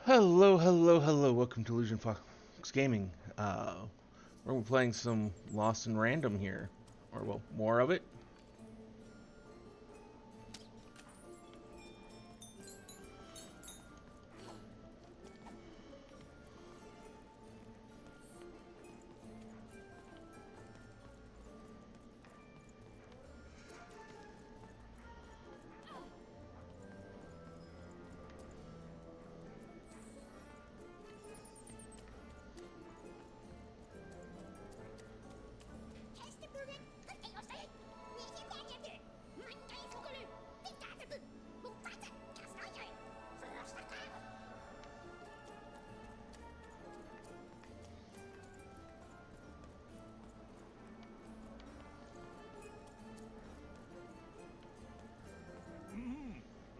Hello, hello, hello. Welcome to Illusion Fox Gaming. We're playing some Lost and Random here. Or, well, more of it.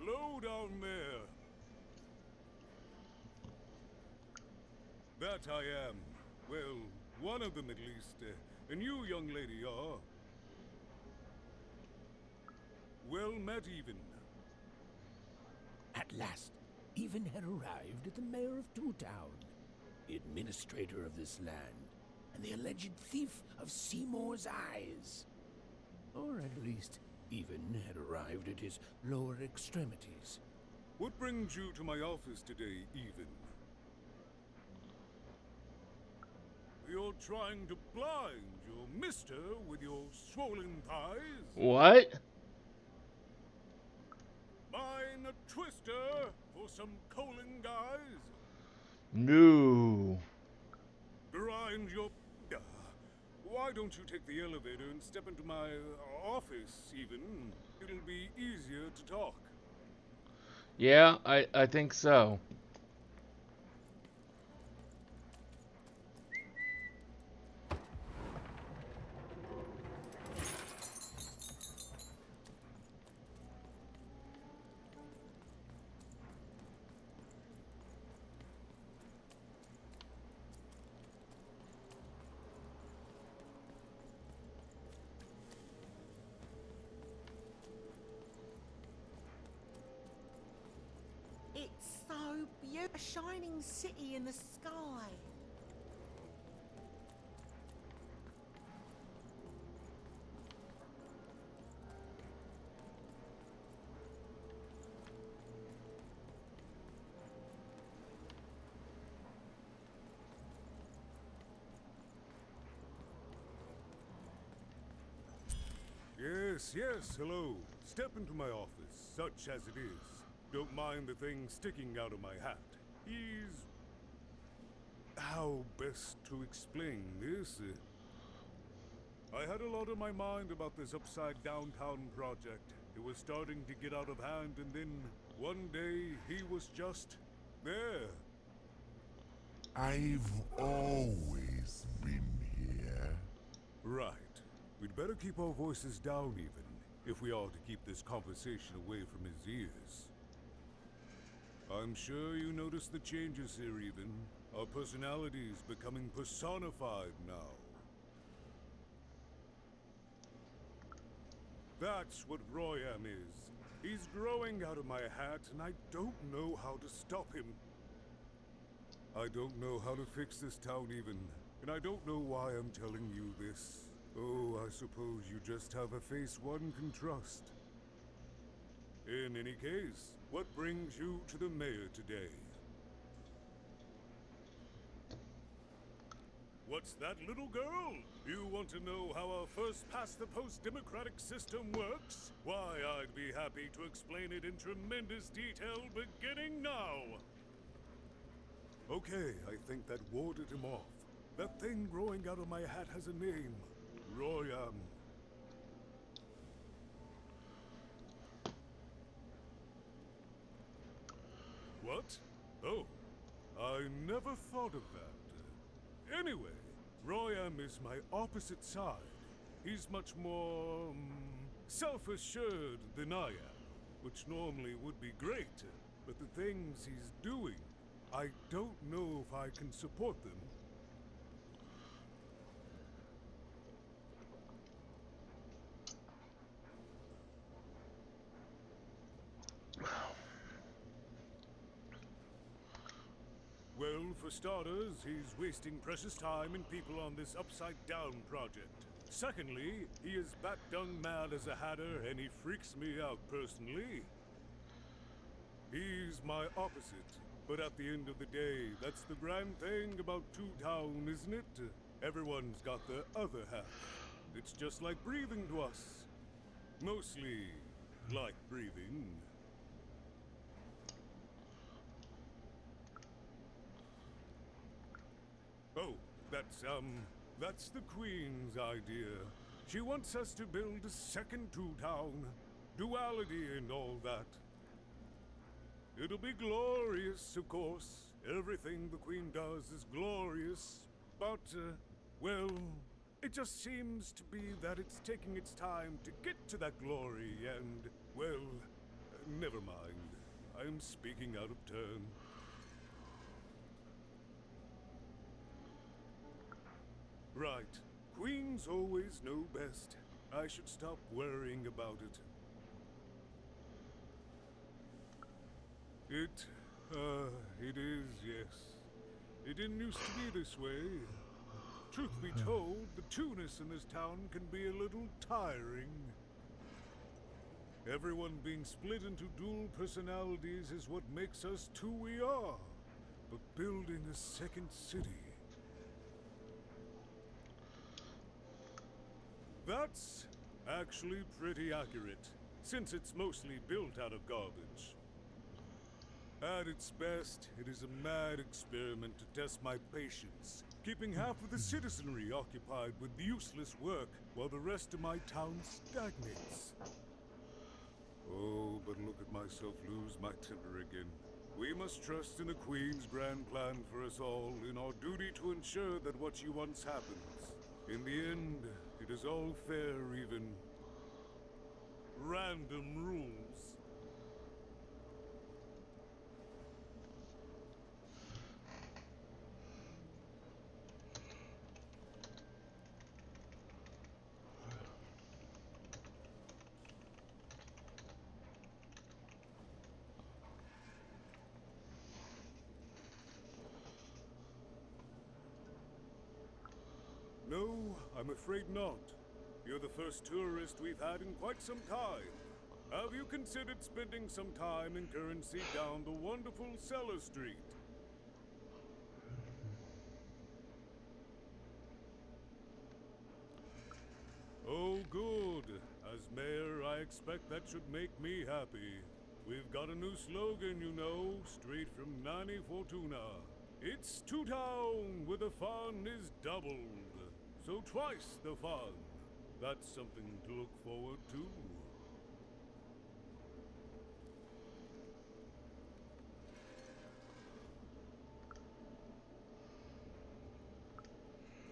Low down there. That I am. Well, one of them at least. And you, young lady, are. Well met, even. At last, Even had arrived at the mayor of Two Town, the administrator of this land, and the alleged thief of Seymour's eyes. Or at least, Even had arrived at his lower extremities. What brings you to my office today, Even? You're trying to blind your mister with your swollen thighs? What? Mine a twister for some colon guys? No. Grind your... Why don't you take the elevator and step into my office, Even? It'll be easier to talk. Yeah, I think so. It's so beautiful, a shining city in the sky. Yes, hello. Step into my office, such as it is. Don't mind the thing sticking out of my hat. He's... How best to explain this? I had a lot on my mind about this upside downtown project. It was starting to get out of hand, and then one day he was just there. I've always been here. Right. We'd better keep our voices down, Even, if we are to keep this conversation away from his ears. I'm sure you noticed the changes here, Even. Our personalities becoming personified now. That's what Royam is. He's growing out of my hat, and I don't know how to stop him. I don't know how to fix this town, Even, and I don't know why I'm telling you this. Oh, I suppose you just have a face one can trust. In any case, what brings you to the mayor today? What's that, little girl? You want to know how our first-past-the-post democratic system works? Why, I'd be happy to explain it in tremendous detail beginning now. Okay, I think that warded him off. That thing growing out of my hat has a name. Royam. What? Oh, I never thought of that. Anyway, Royam is my opposite side. He's much more self-assured than I am, which normally would be great. But the things he's doing, I don't know if I can support them. Well, for starters, he's wasting precious time and people on this upside-down project. Secondly, he is bat-dung mad as a hatter, and he freaks me out personally. He's my opposite, but at the end of the day, that's the grand thing about Two Town, isn't it? Everyone's got their other half. It's just like breathing to us. Mostly like breathing. Oh, that's the Queen's idea. She wants us to build a second Two Town. Duality and all that. It'll be glorious, of course. Everything the Queen does is glorious. But, well, it just seems to be that it's taking its time to get to that glory and, well, never mind. I'm speaking out of turn. Right. Queens always know best. I should stop worrying about it. It is, yes. It didn't used to be this way. Truth be told, the two-ness in this town can be a little tiring. Everyone being split into dual personalities is what makes us who we are. But building a second city... that's actually pretty accurate, since it's mostly built out of garbage. At its best, it is a mad experiment to test my patience, keeping half of the citizenry occupied with useless work while the rest of my town stagnates. Oh, but look at myself lose my temper again. We must trust in the Queen's grand plan for us all, in our duty to ensure that what she wants happens. In the end, it is all fair, even random rules. No, I'm afraid not. You're the first tourist we've had in quite some time. Have you considered spending some time in currency down the wonderful Cellar Street? Oh, good. As mayor, I expect that should make me happy. We've got a new slogan, you know, straight from Nani Fortuna. It's Two Town, where the fun is doubled. So twice the fun. That's something to look forward to.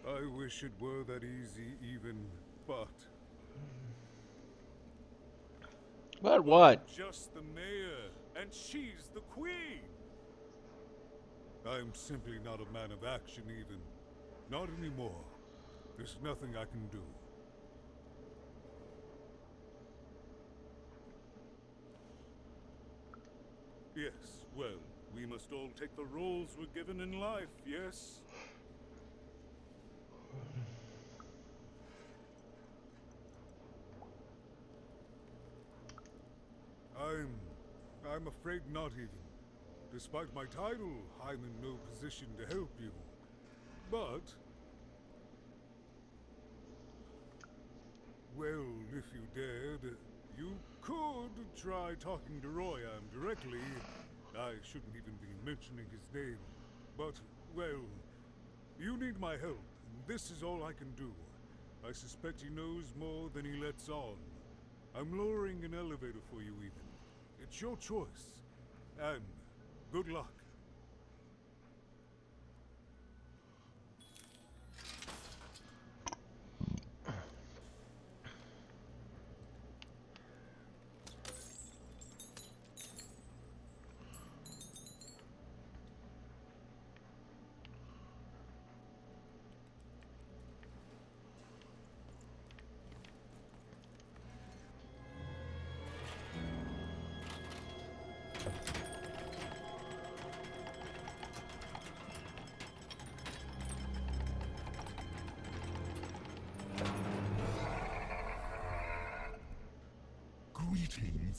I wish it were that easy even, but... But what? Just the mayor, and she's the queen! I'm simply not a man of action even. Not anymore. There's nothing I can do. Yes, well, we must all take the roles we're given in life, yes? I'm afraid not even. Despite my title, I'm in no position to help you. But... well, if you dared, you could try talking to Royam directly. I shouldn't even be mentioning his name. But, well, you need my help, and this is all I can do. I suspect he knows more than he lets on. I'm lowering an elevator for you even. It's your choice. And good luck.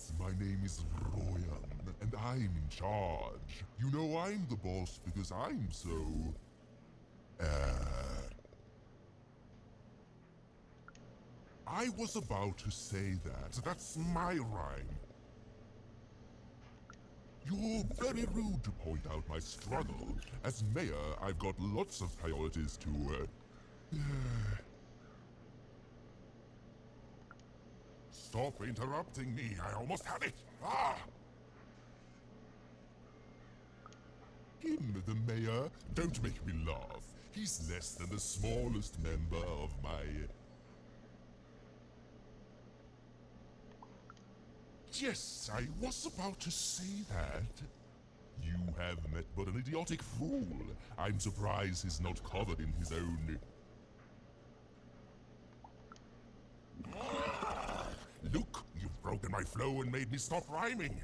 Yes, my name is Royan, and I'm in charge. You know I'm the boss because I'm so... I was about to say that. That's my rhyme. You're very rude to point out my struggle. As mayor, I've got lots of priorities to, Stop interrupting me. I almost had it. Ah! Him, the mayor? Don't make me laugh. He's less than the smallest member of my... Yes, I was about to say that. You have met but an idiotic fool. I'm surprised he's not covered in his own... Look, you've broken my flow and made me stop rhyming.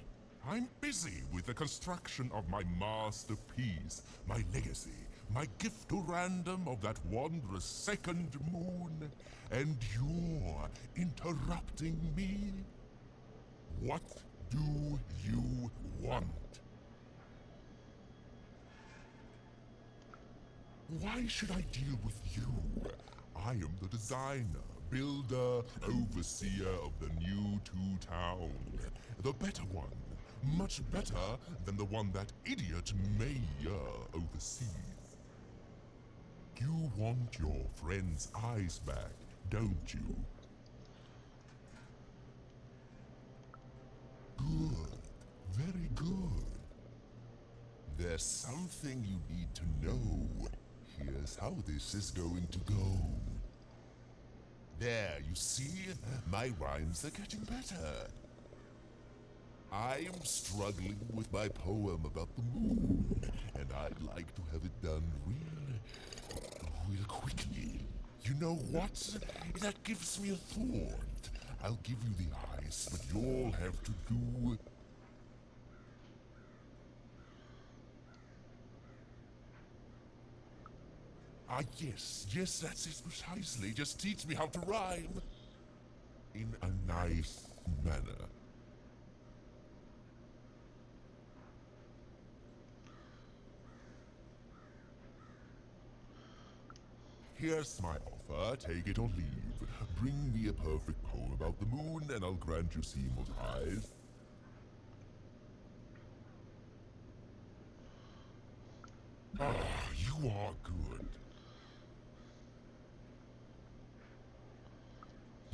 I'm busy with the construction of my masterpiece, my legacy, my gift to random of that wondrous second moon, and you're interrupting me? What do you want? Why should I deal with you? I am the designer, builder, overseer of the new Two-Town. The better one. Much better than the one that idiot mayor oversees. You want your friend's eyes back, don't you? Good. Very good. There's something you need to know. Here's how this is going to go. There, you see? My rhymes are getting better. I'm struggling with my poem about the moon, and I'd like to have it done real quickly. You know what? That gives me a thought. I'll give you the eyes, but you'll have to do... Ah, yes, that's it precisely. Just teach me how to rhyme. In a nice manner. Here's my offer, take it or leave. Bring me a perfect poem about the moon and I'll grant you Seymour's eyes. Ah, you are good.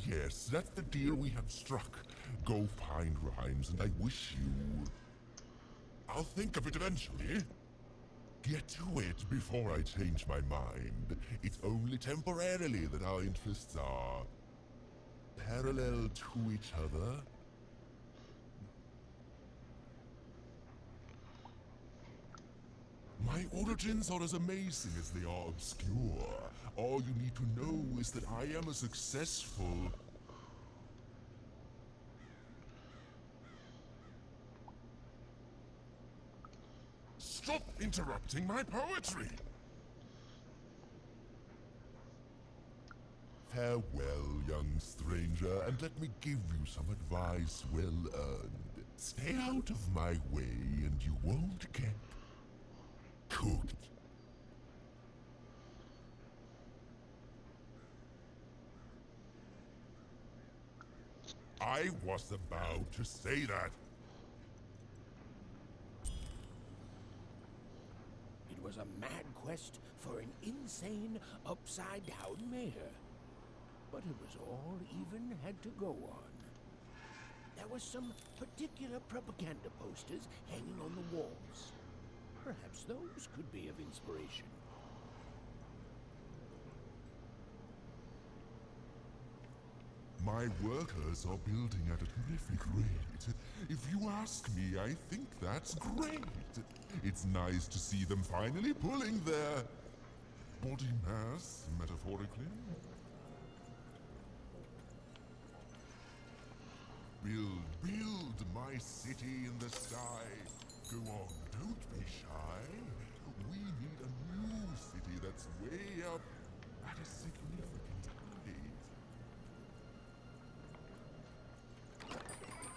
Yes, that's the deal we have struck. Go find rhymes and I wish you... I'll think of it eventually. Get to it before I change my mind. It's only temporarily that our interests are parallel to each other. My origins are as amazing as they are obscure. All you need to know is that I am a successful... Stop interrupting my poetry! Farewell, young stranger, and let me give you some advice well earned. Stay out of my way and you won't get cooked. I was about to say that. It was a mad quest for an insane, upside-down mayor. But it was all even had to go on. There were some particular propaganda posters hanging on the walls. Perhaps those could be of inspiration. My workers are building at a terrific rate. If you ask me, I think that's great. It's nice to see them finally pulling their body mass, metaphorically. Build my city in the sky. Go on, don't be shy. We need a new city that's way up at a significant height.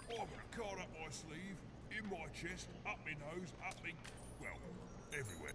Oh my my sleeve, in my chest, up my nose, up me... well, everywhere.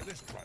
Let's trade.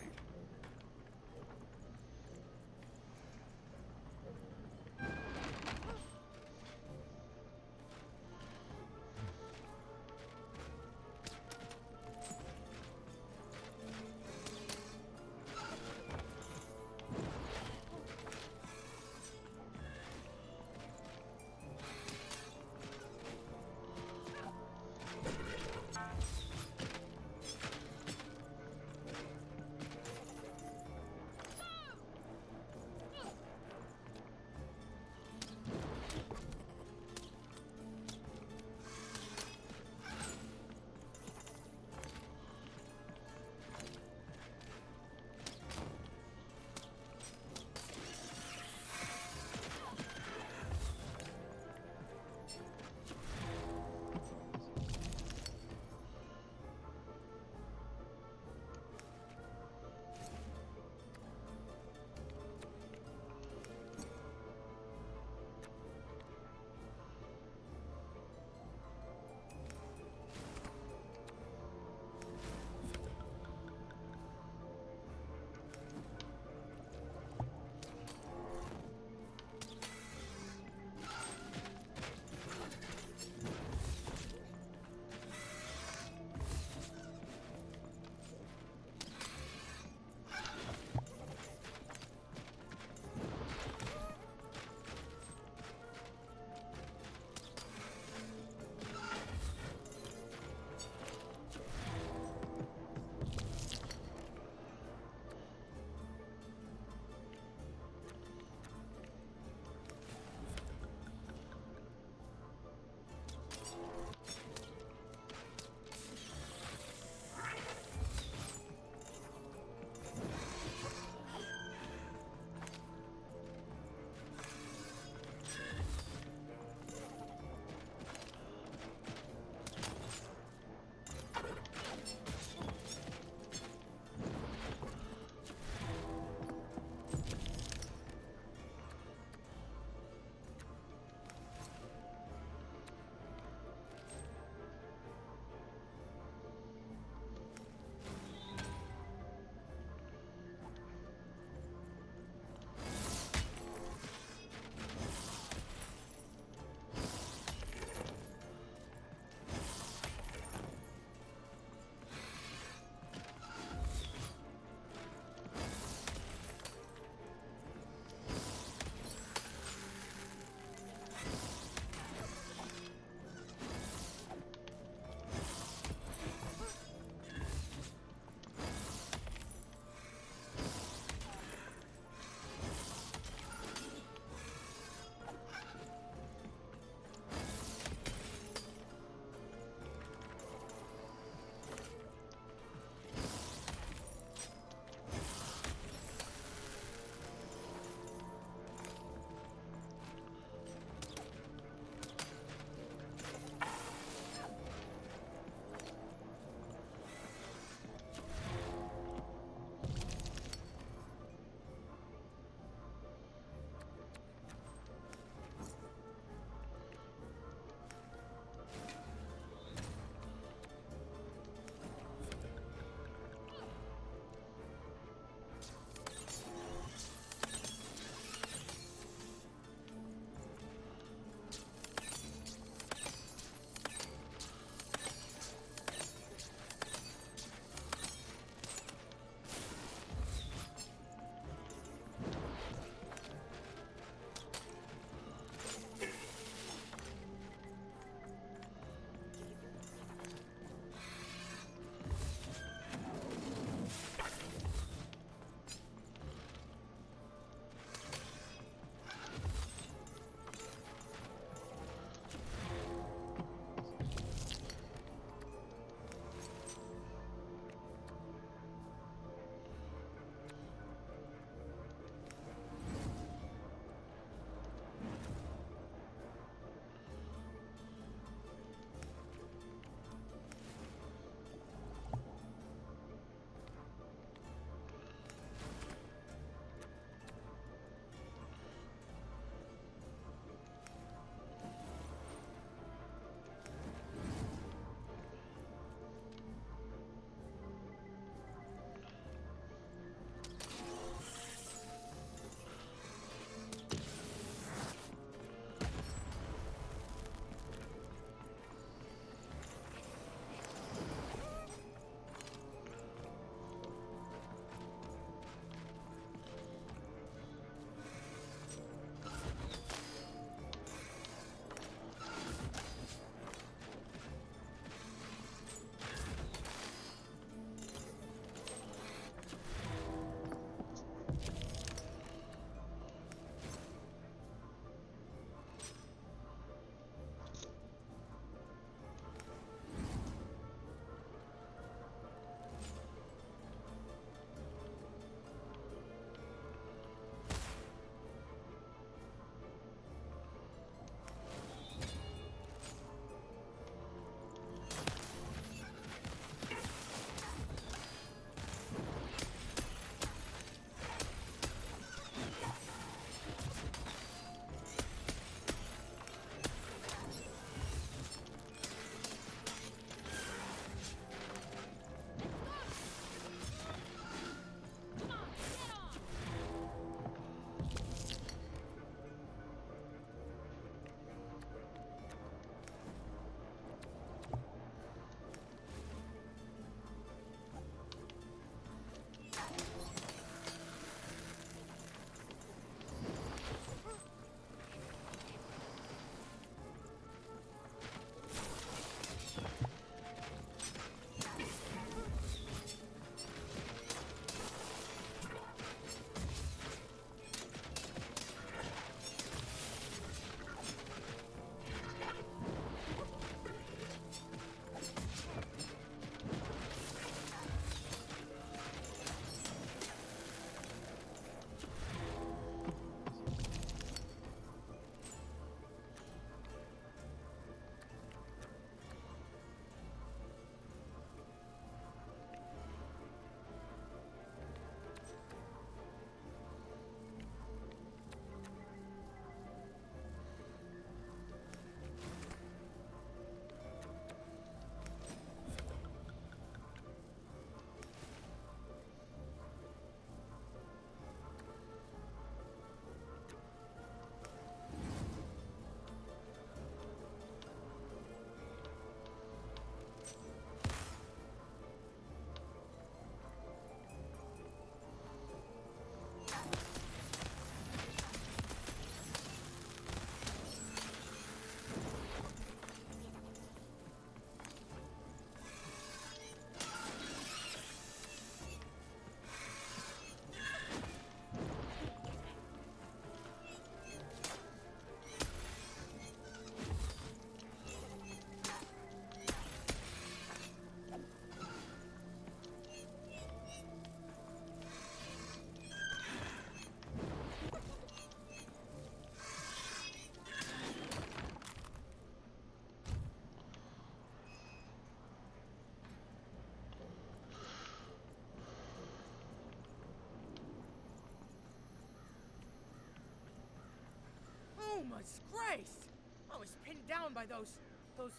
disgrace! I was pinned down by those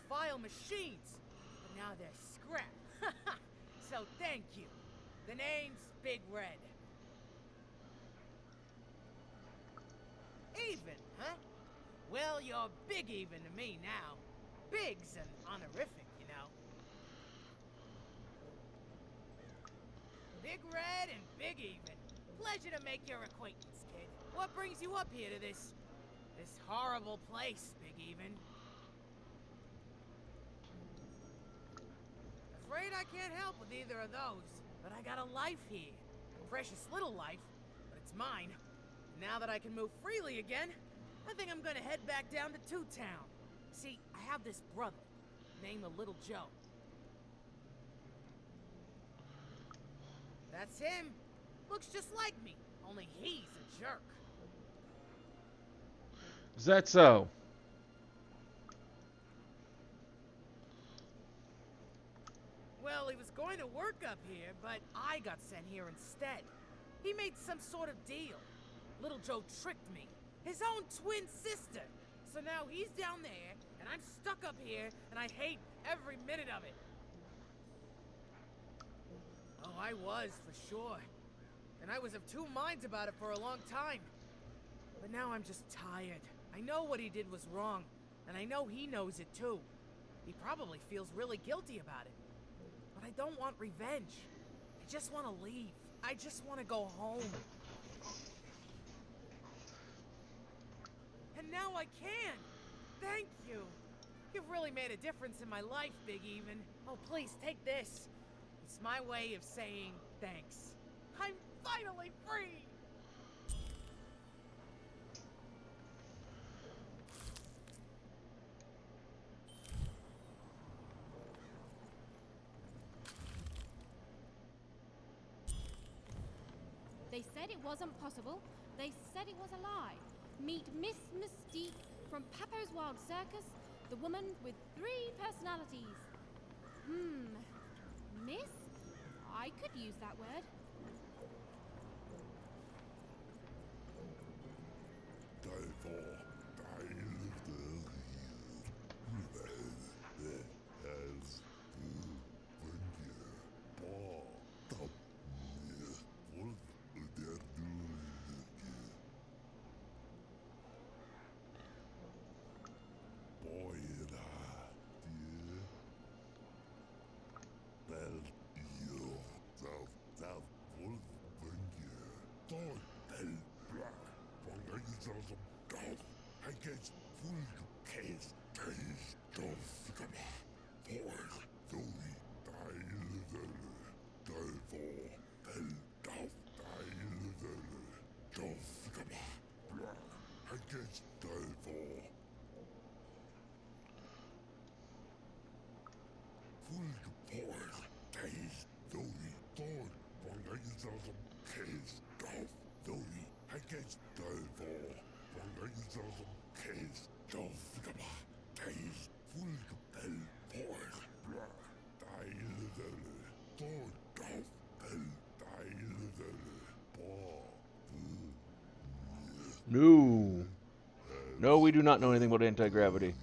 vile machines. But now they're scrap. So thank you. The name's Big Red. Even, huh? Well, you're big even to me now. Big's an honorific, you know. Big Red and Big Even. Pleasure to make your acquaintance, kid. What brings you up here to this horrible place, Big Even? Afraid I can't help with either of those, but I got a life here. A precious little life, but it's mine. Now that I can move freely again, I think I'm gonna head back down to Two Town. See, I have this brother, named the Little Joe. That's him. Looks just like me, only he's a jerk. Is that so? Well, he was going to work up here, but I got sent here instead. He made some sort of deal. Little Joe tricked me. His own twin sister. So now he's down there, and I'm stuck up here, and I hate every minute of it. Oh, I was, for sure. And I was of two minds about it for a long time. But now I'm just tired. I know what he did was wrong, and I know he knows it too. He probably feels really guilty about it. But I don't want revenge. I just want to leave. I just want to go home. And now I can! Thank you! You've really made a difference in my life, Big Even. Oh, please, take this. It's my way of saying thanks. I'm finally free! They said it wasn't possible. They said it was a lie. Meet Miss Mystique from Papo's Wild Circus, the woman with 3 personalities. Miss? I could use that word. No. No, we do not know anything about anti-gravity.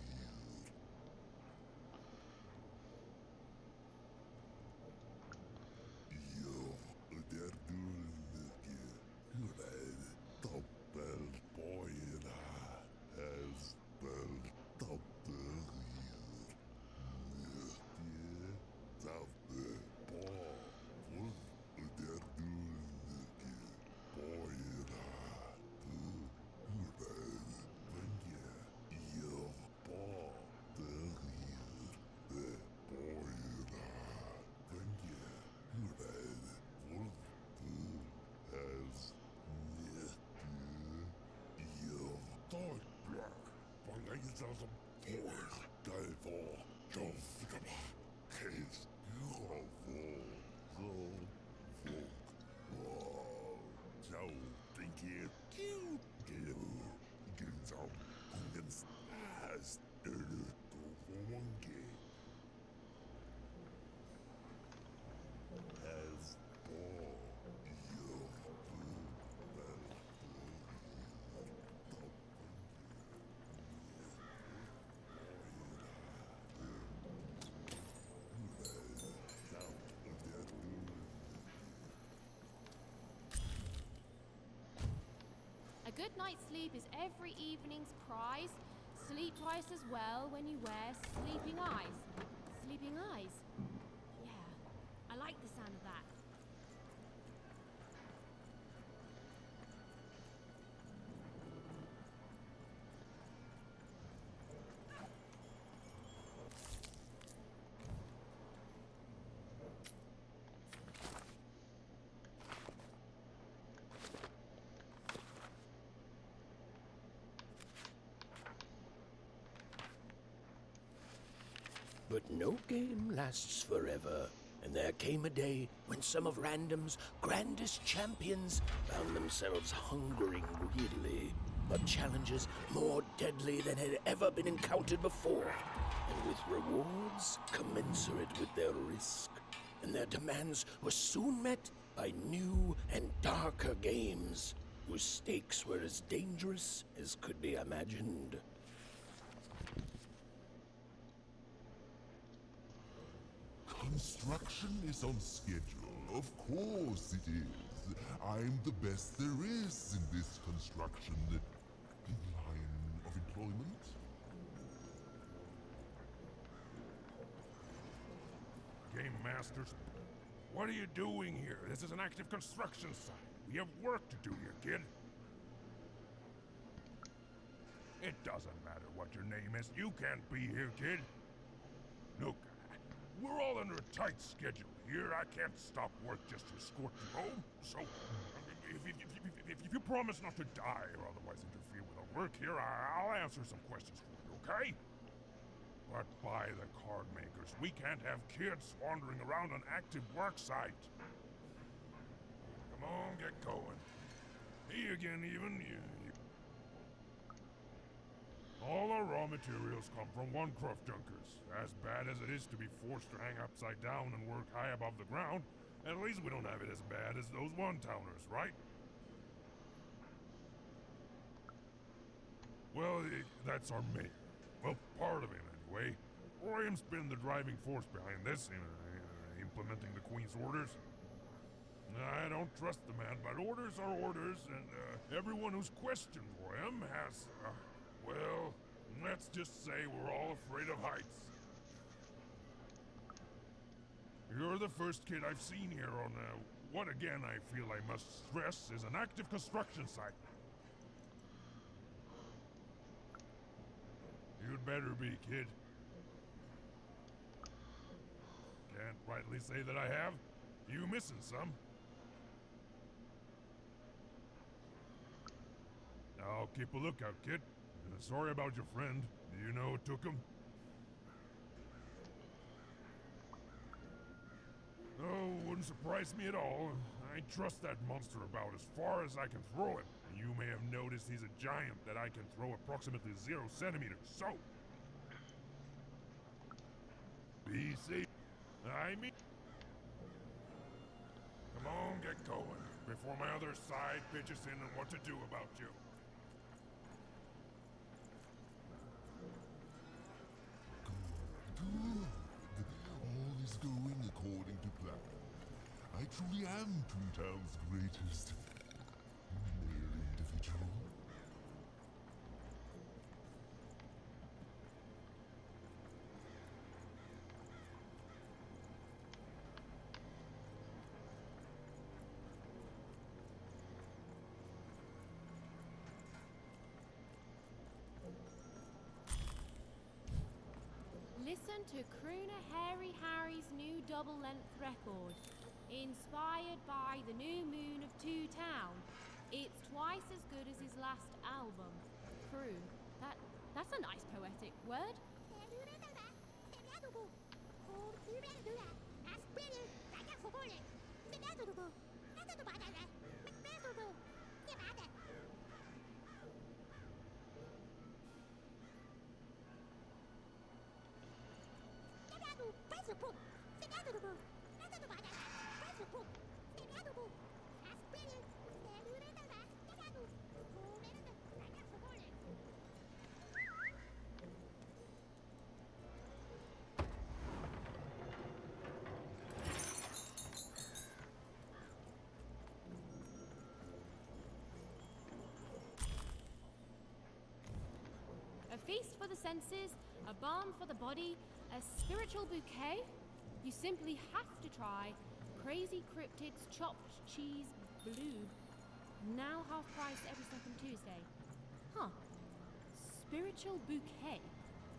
good night's sleep is every evening's prize. Sleep twice as well when you wear sleeping eyes. Sleeping eyes? Yeah, I like the sound of that. But no game lasts forever, and there came a day when some of Random's grandest champions found themselves hungering greedily for challenges more deadly than had ever been encountered before, and with rewards commensurate with their risk. And their demands were soon met by new and darker games, whose stakes were as dangerous as could be imagined. Construction is on schedule. Of course it is. I'm the best there is in this construction line of employment. Game Masters, what are you doing here? This is an active construction site. We have work to do here, kid. It doesn't matter what your name is. You can't be here, kid. Look, we're all under a tight schedule here. I can't stop work just to escort you home. So, if you promise not to die or otherwise interfere with our work here, I'll answer some questions for you, okay? But by the card makers, we can't have kids wandering around an active work site. Come on, get going. Me again, even. All our raw materials come from one craft junkers. As bad as it is to be forced to hang upside down and work high above the ground, at least we don't have it as bad as those one-towners, right? Well, that's our mayor. Well, part of him, anyway. William's been the driving force behind this, implementing the Queen's orders. I don't trust the man, but orders are orders, and everyone who's questioned William has, well, let's just say we're all afraid of heights. You're the first kid I've seen here on, what again I feel I must stress is an active construction site. You'd better be, kid. Can't rightly say that I have. You missing some. I'll keep a lookout, kid. Sorry about your friend. Do you know what took him? Oh, wouldn't surprise me at all. I trust that monster about as far as I can throw him. You may have noticed he's a giant that I can throw approximately 0 centimeters, so... be safe. I mean... Come on, get going, before my other side pitches in on what to do about you. Good. All is going according to plan. I truly am Toontown's greatest male individual. Listen to crooner Hairy Harry's new double-length record, inspired by the new moon of Two Town. It's twice as good as his last album, Croon. That's a nice poetic word. feast for the senses, a balm for the body, a spiritual bouquet. You simply have to try Crazy Cryptid's Chopped Cheese Blue. Now half price every second Tuesday. Huh. Spiritual bouquet.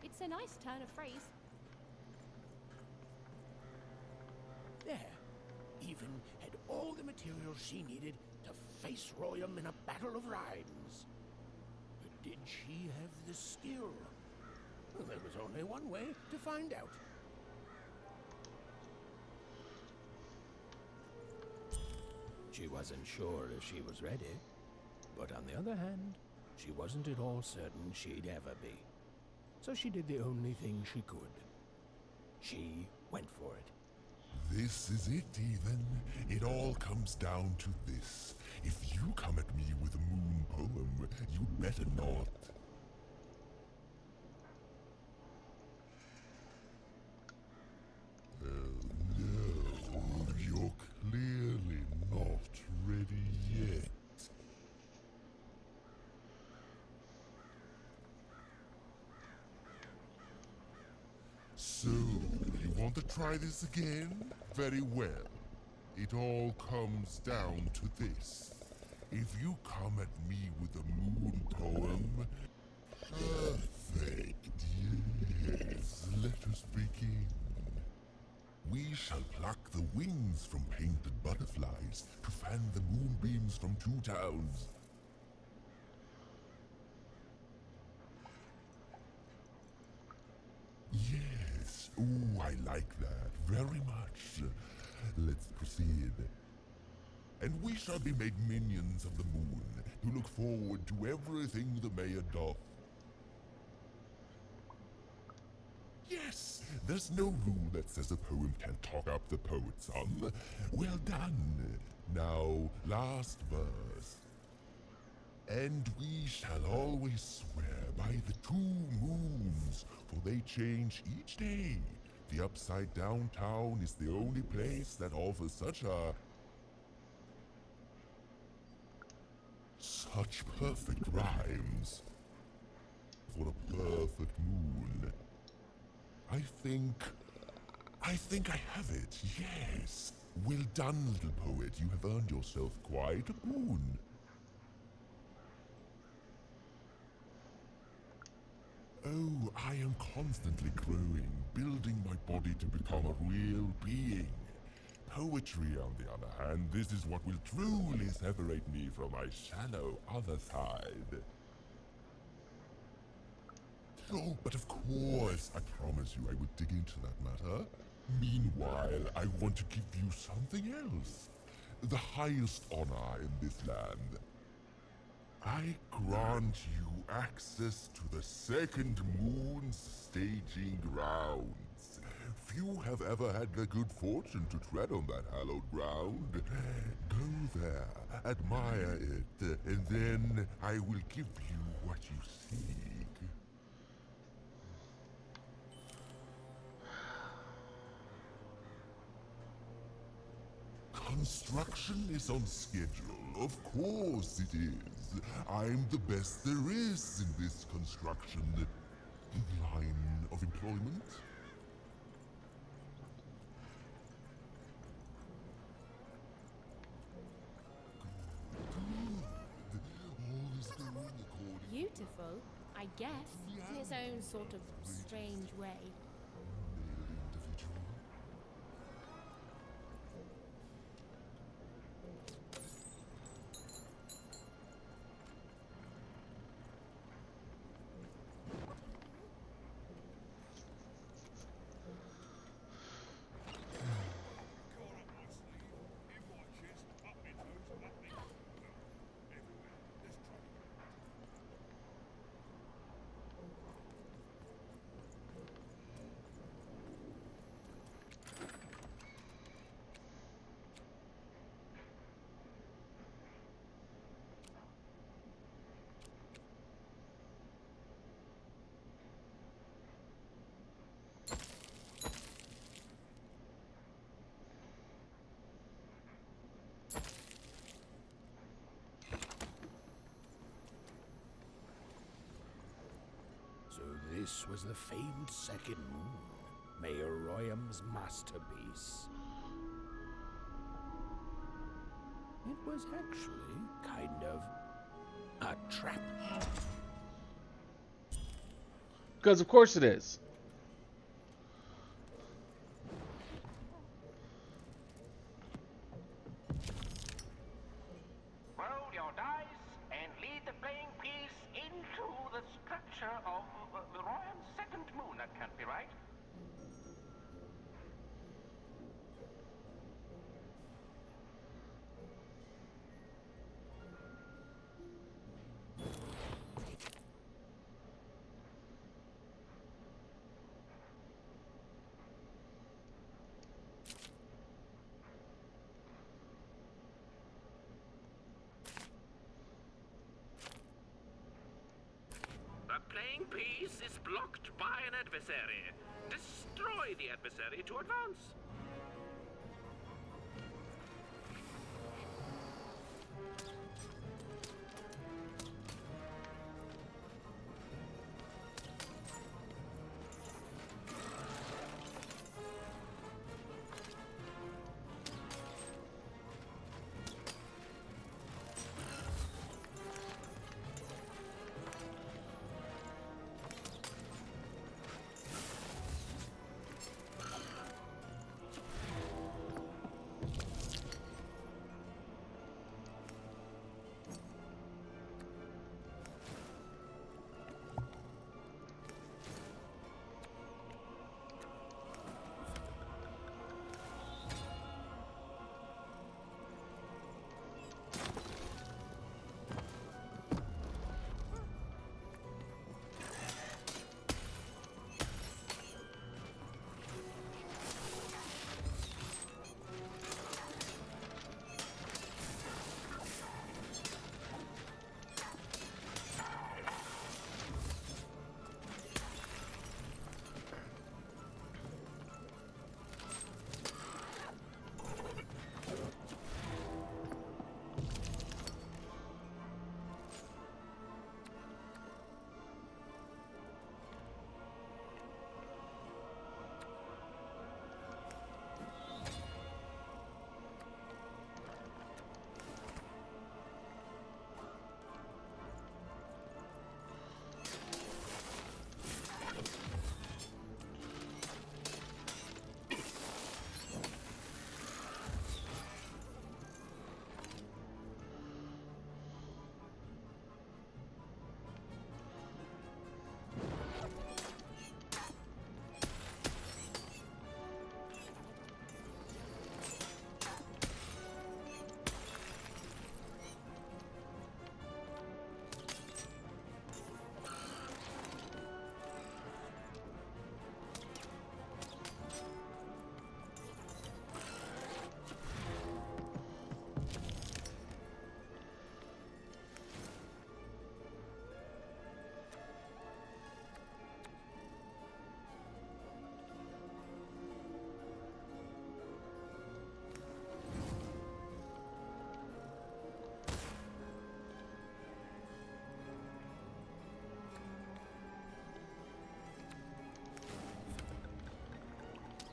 It's a nice turn of phrase. There. Even had all the materials she needed to face Royum in a battle of rhymes. But did she have the skill? Well, there was only one way to find out. She wasn't sure if she was ready, but on the other hand, she wasn't at all certain she'd ever be. So she did the only thing she could. She went for it. This is it, Ethan. It all comes down to this. If you come at me with a moon poem, you'd better not. No, you're clearly not ready yet. So, you want to try this again? Very well. It all comes down to this. If you come at me with a moon poem... Perfect, yes. Let us begin. We shall pluck the wings from painted butterflies to fan the moonbeams from two towns. Yes. Ooh, I like that very much. Let's proceed. And we shall be made minions of the moon, who look forward to everything the mayor doth. Yes, there's no rule that says a poem can't talk up the poet's son. Well done. Now, last verse. And we shall always swear by the 2 moons, for they change each day. The upside down town is the only place that offers such perfect rhymes. For a perfect moon. I think I have it, yes. Well done, little poet. You have earned yourself quite a boon. Oh, I am constantly growing, building my body to become a real being. Poetry, on the other hand, this is what will truly separate me from my shallow other side. Oh, but of course, I promise you I would dig into that matter. Meanwhile, I want to give you something else. The highest honor in this land. I grant you access to the second moon's staging grounds. Few have ever had the good fortune to tread on that hallowed ground. Go there, admire it, and then I will give you what you seek. Construction is on schedule. Of course it is. I'm the best there is in this construction line of employment. Good. All is going according Beautiful, I guess, in its own sort of strange way. individual. This was the famed second moon, Mayor Royam's masterpiece. It was actually kind of a trap. Because of course it is. Roll your dice and lead the playing piece into the structure of the Royam's second moon. That can't be right. The playing piece is blocked by an adversary. Destroy the adversary to advance.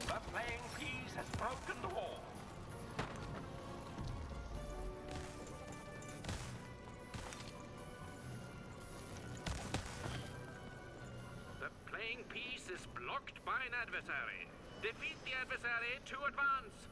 The playing piece has broken the wall. The playing piece is blocked by an adversary. Defeat the adversary to advance.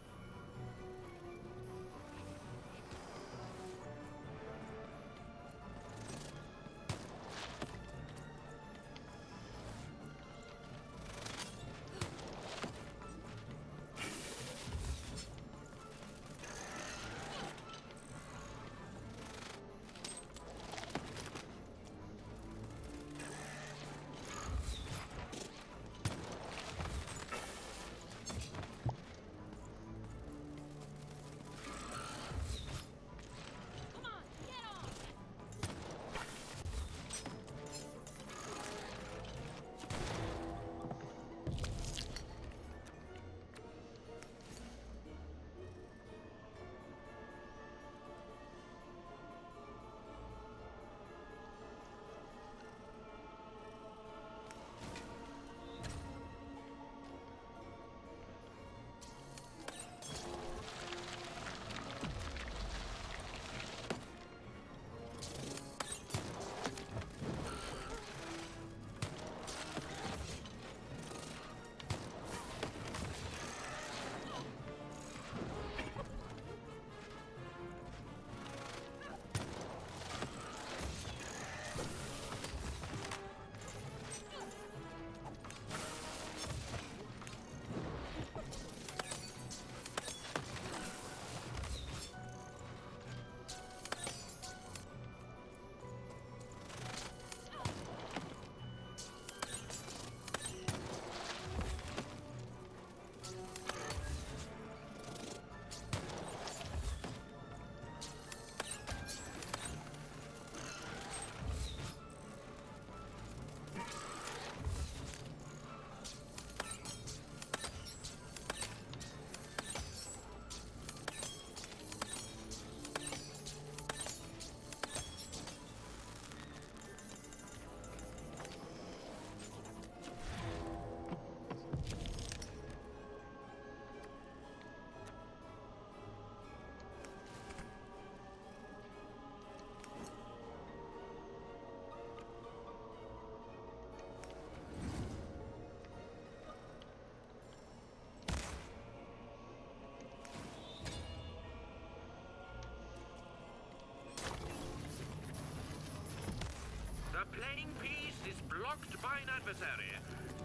playing piece is blocked by an adversary.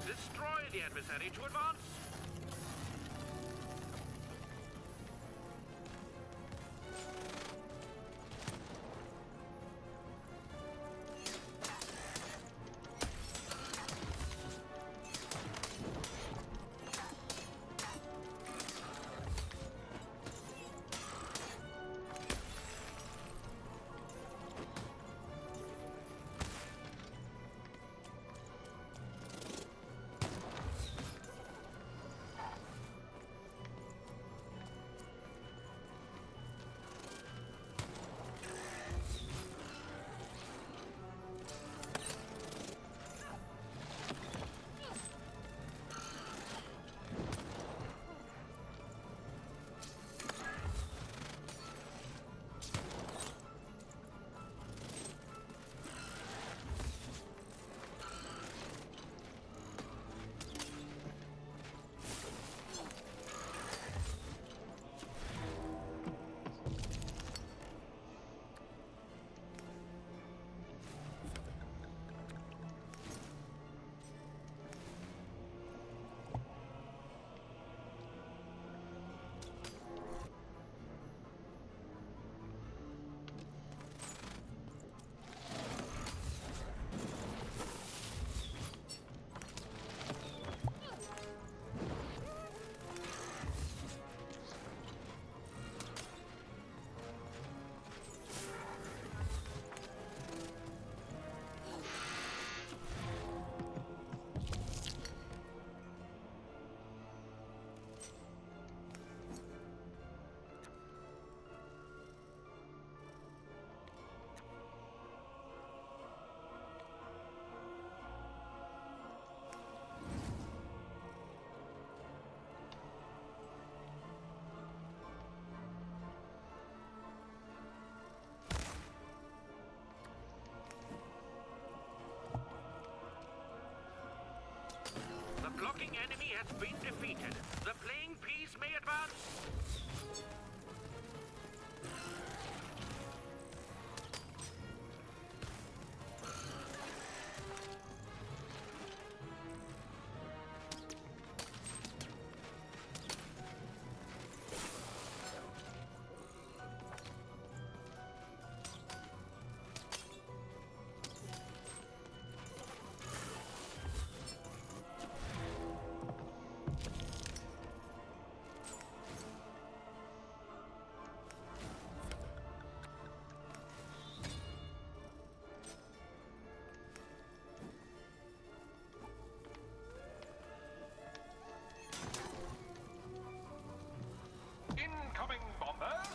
Destroy the adversary to advance. The blocking enemy has been defeated. The playing piece may advance. Incoming bombers!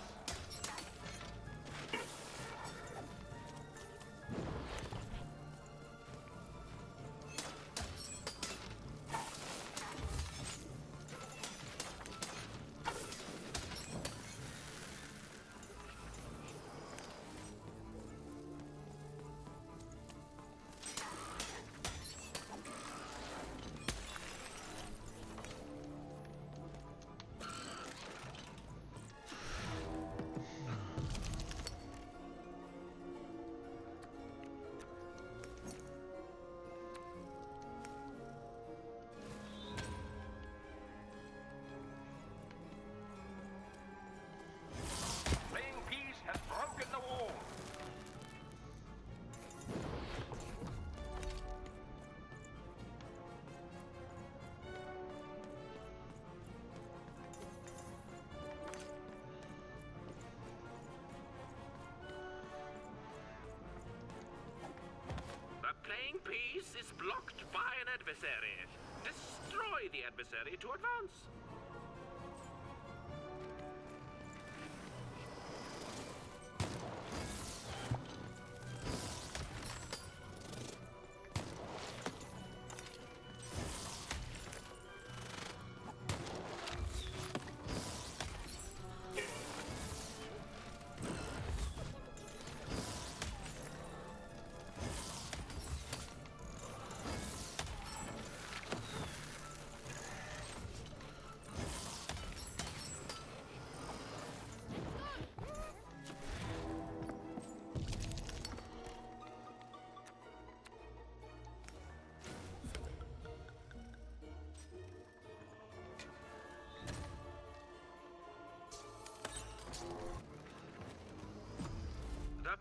Playing piece has broken the wall. The playing piece is blocked by an adversary. Destroy the adversary to advance.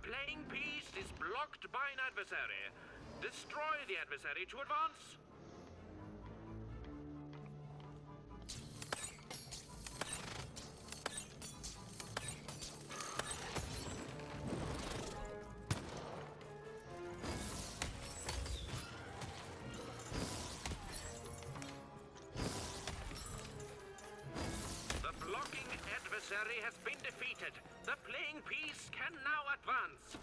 playing piece is blocked by an adversary. Destroy the adversary to advance. The blocking adversary has been defeated. The playing piece can now advance.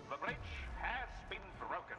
The bridge has been broken.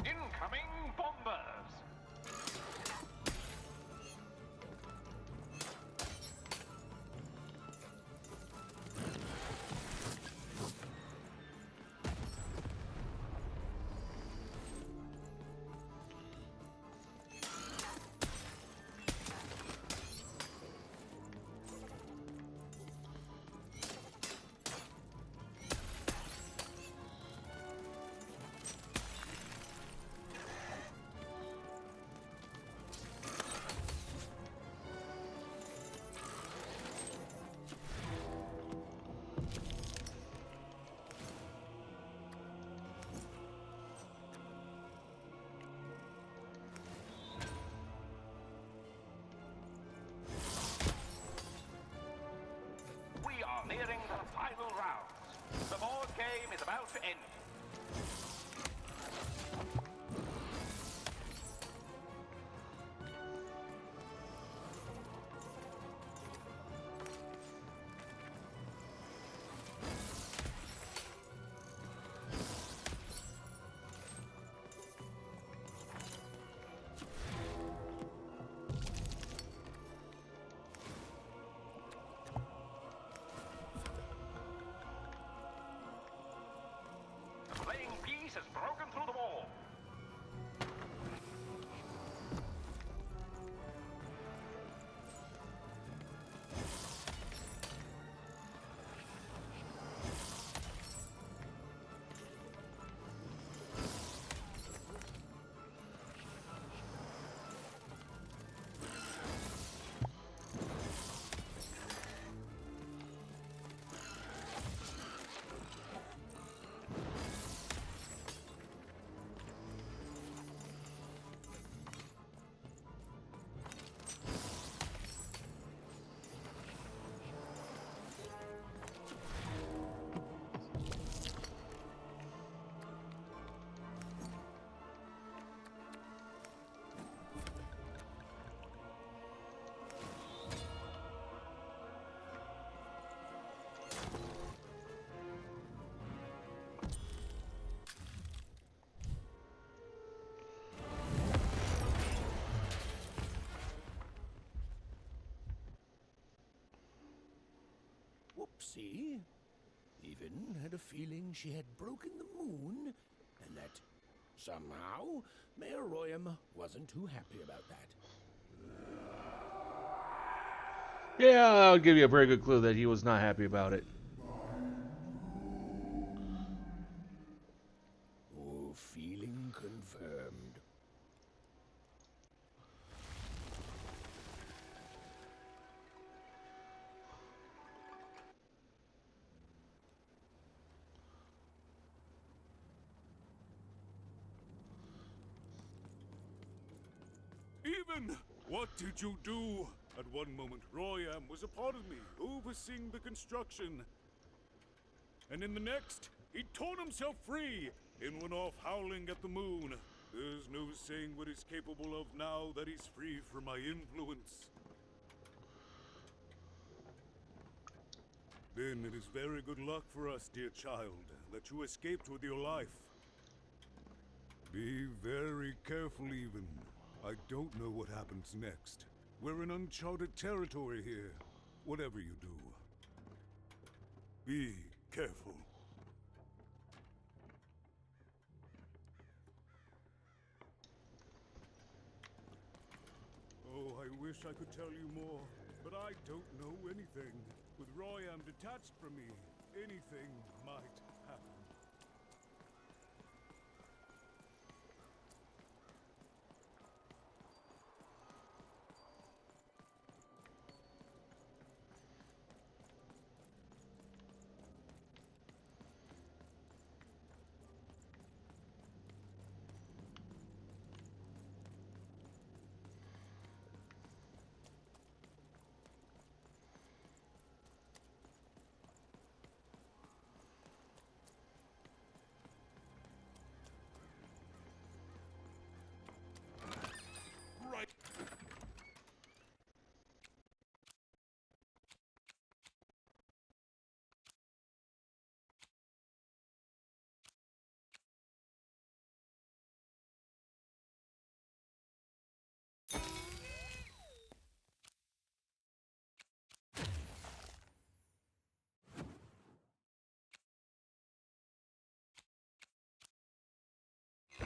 Incoming bombers! We are nearing the final rounds. The board game is about to end. The playing piece has broken through the wall. Whoopsie. Even had a feeling she had broken the moon, and that somehow Mayor Royam wasn't too happy about that. Yeah, I'll give you a very good clue that he was not happy about it. Oh, feeling confirmed. Stephen! What did you do? At one moment, Royam was a part of me, overseeing the construction. And in the next, he torn himself free and went off howling at the moon. There's no saying what he's capable of now that he's free from my influence. Then it is very good luck for us, dear child, that you escaped with your life. Be very careful, even. I don't know what happens next. We're in uncharted territory here, whatever you do. Be careful. Oh, I wish I could tell you more, but I don't know anything. With Royam detached from me, anything might happen. Right.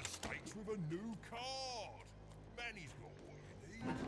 Stakes with a new card. Man, he's got what he needs.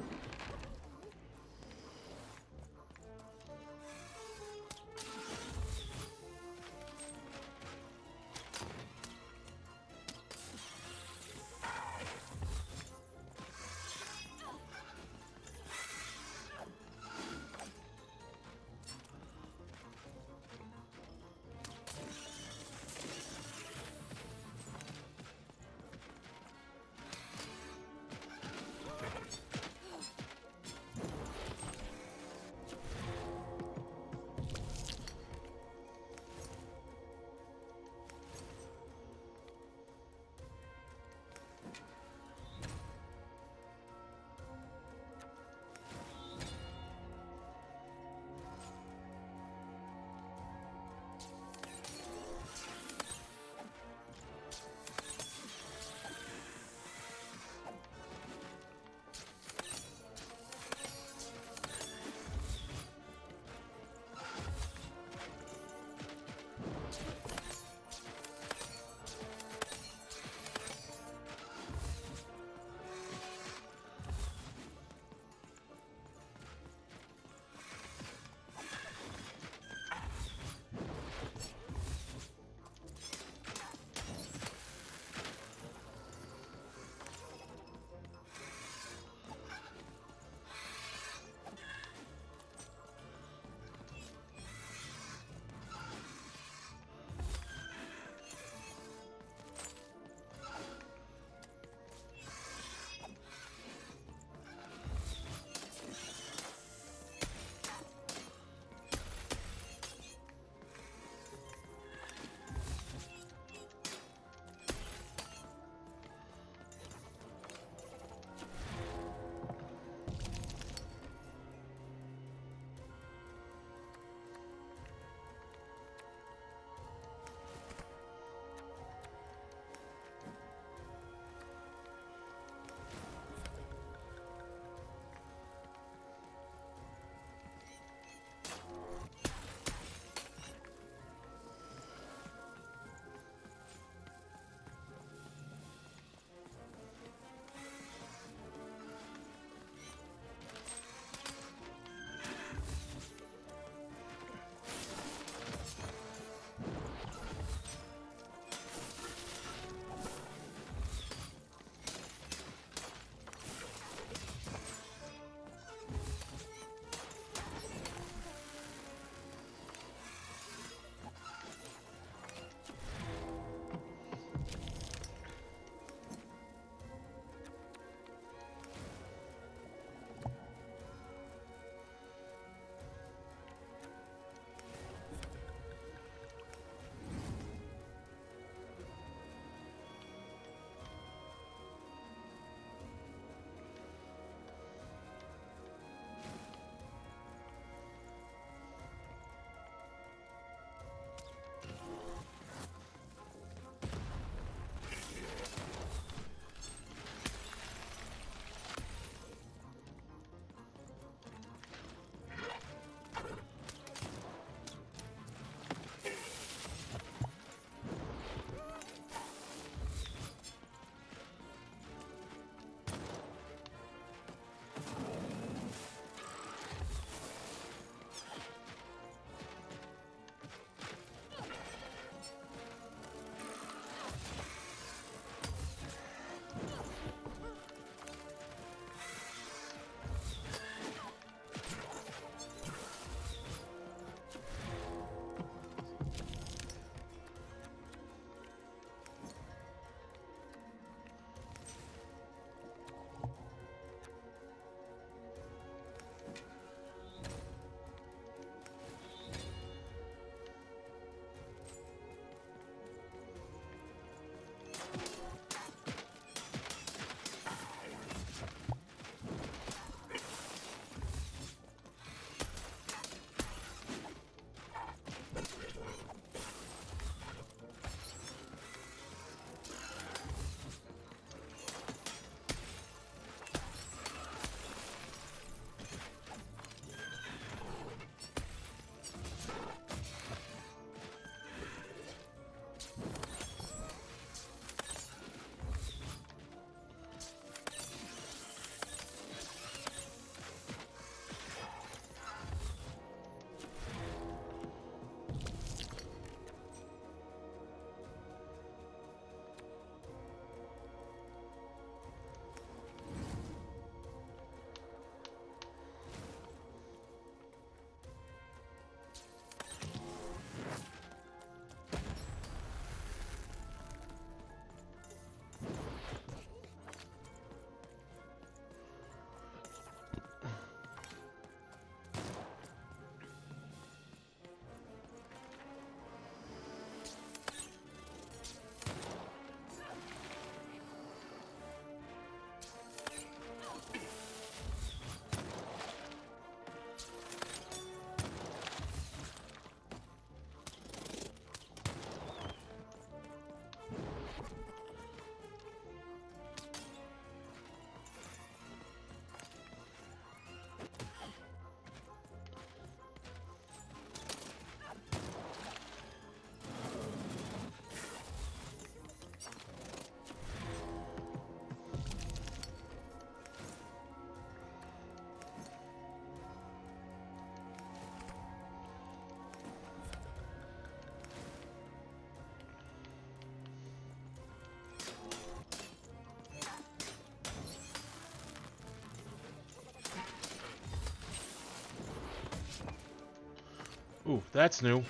Ooh, that's new.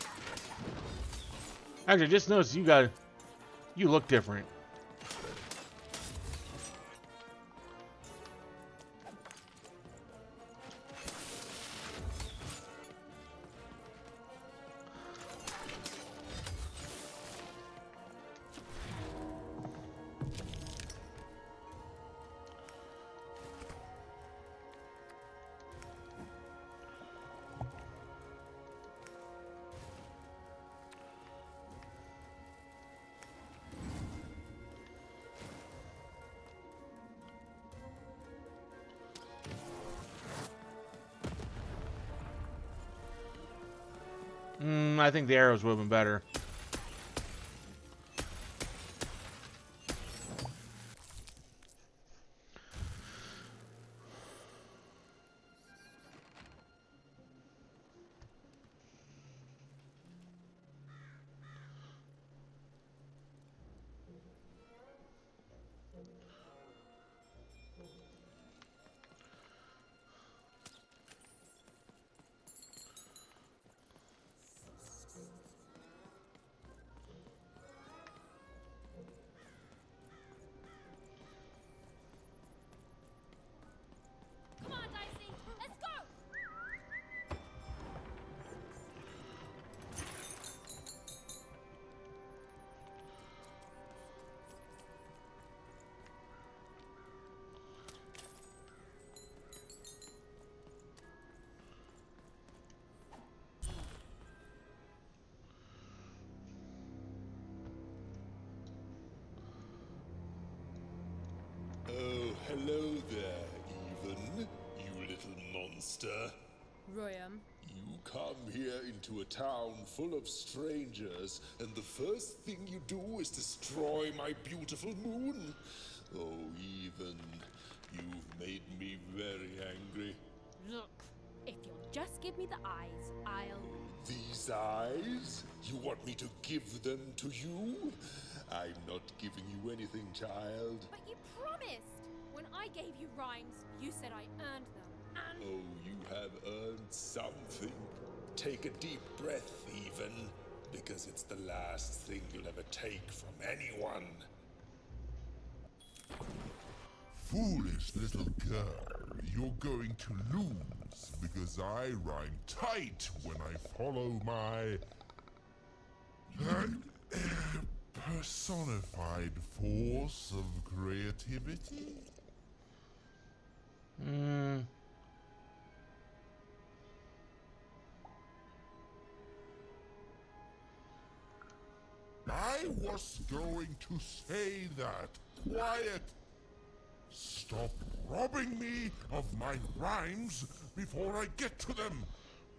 Actually, I just noticed you look different. I think the arrows would have been better. Come on, Dicey, let's go! Oh, hello there, Even, you little monster. Royam. You come here into a town full of strangers, and the first thing you do is destroy my beautiful moon. Oh, Even, you've made me very angry. Look, if you'll just give me the eyes, I'll... These eyes? You want me to give them to you? I'm not giving you anything, child. But you promised! When I gave you rhymes, you said I earned them, and... Oh, you have earned something. Take a deep breath, Even, because it's the last thing you'll ever take from anyone. Foolish little girl, you're going to lose because I rhyme tight when I follow my personified force of creativity. I was going to say that. Quiet! Stop robbing me of my rhymes before I get to them.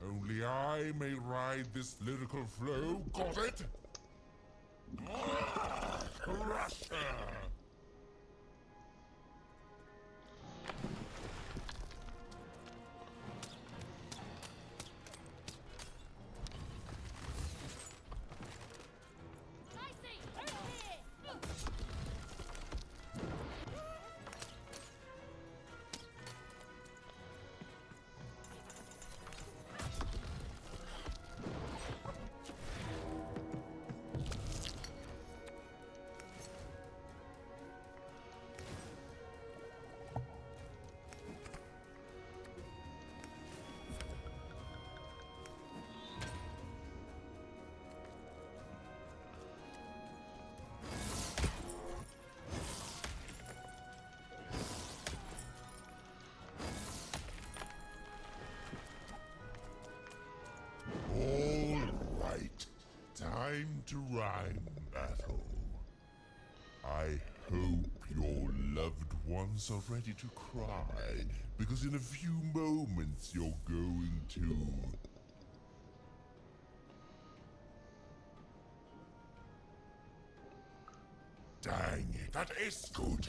Only I may ride this lyrical flow. Got it? Crusher! Dicey, over here! All right. Time to rhyme battle. I hope your loved ones are ready to cry, because in a few moments you're going to... Dang it, that is good.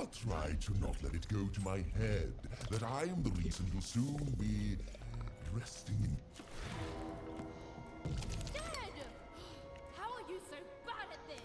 I'll try to not let it go to my head that I am the reason you'll soon be resting in. Dad! How are you so bad at this?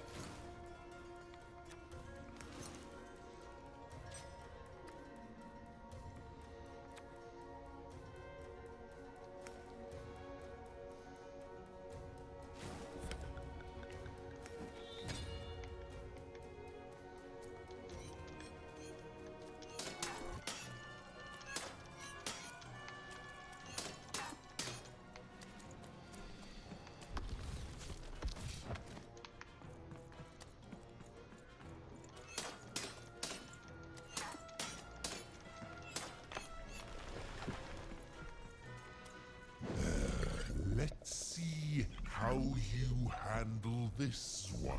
Let's see how you handle this one.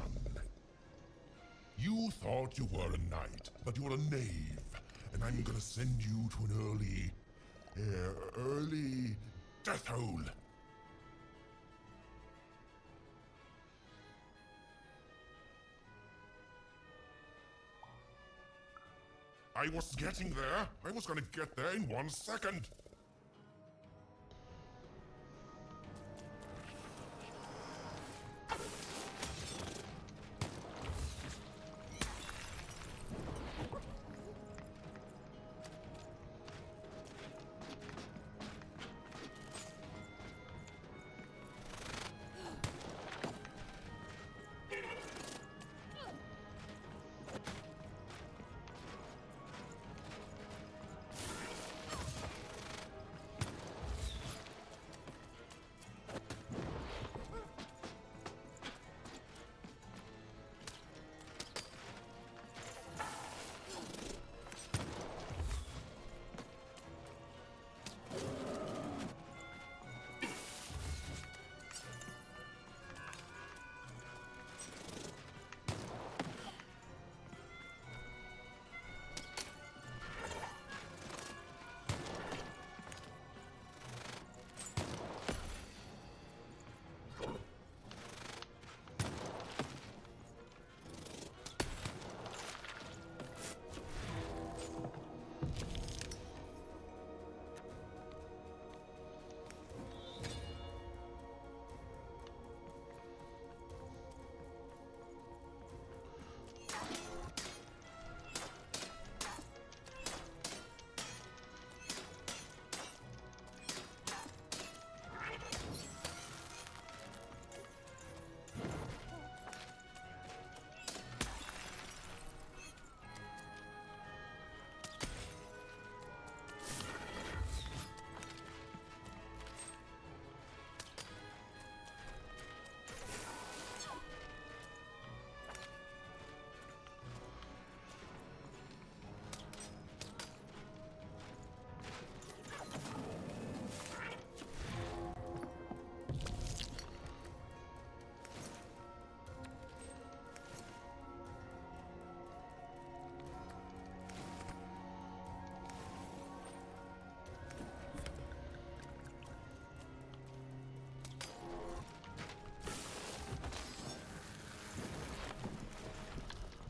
You thought you were a knight, but you're a knave. And I'm gonna send you to an early death hole. I was getting there. I was gonna get there in 1 second.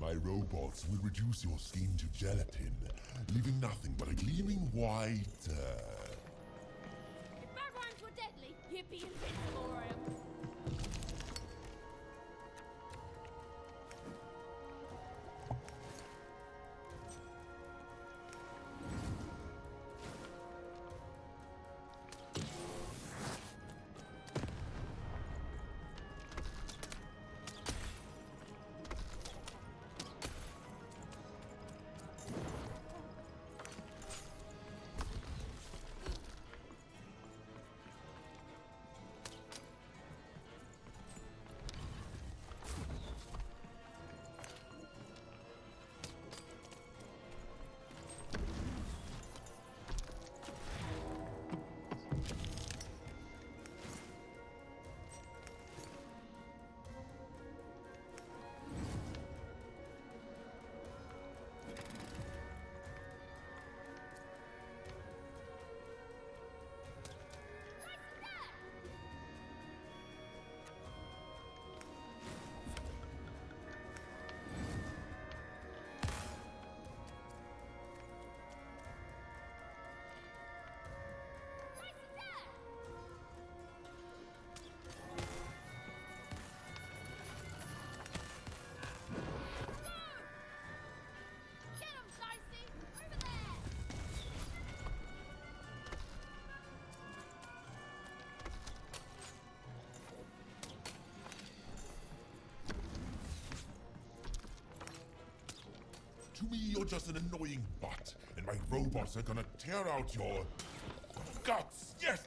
My robots will reduce your skin to gelatin, leaving nothing but a gleaming white, If bad rhymes were deadly, you'd be invincible, Ram. To me, you're just an annoying butt, and my robots are gonna tear out your guts. Yes!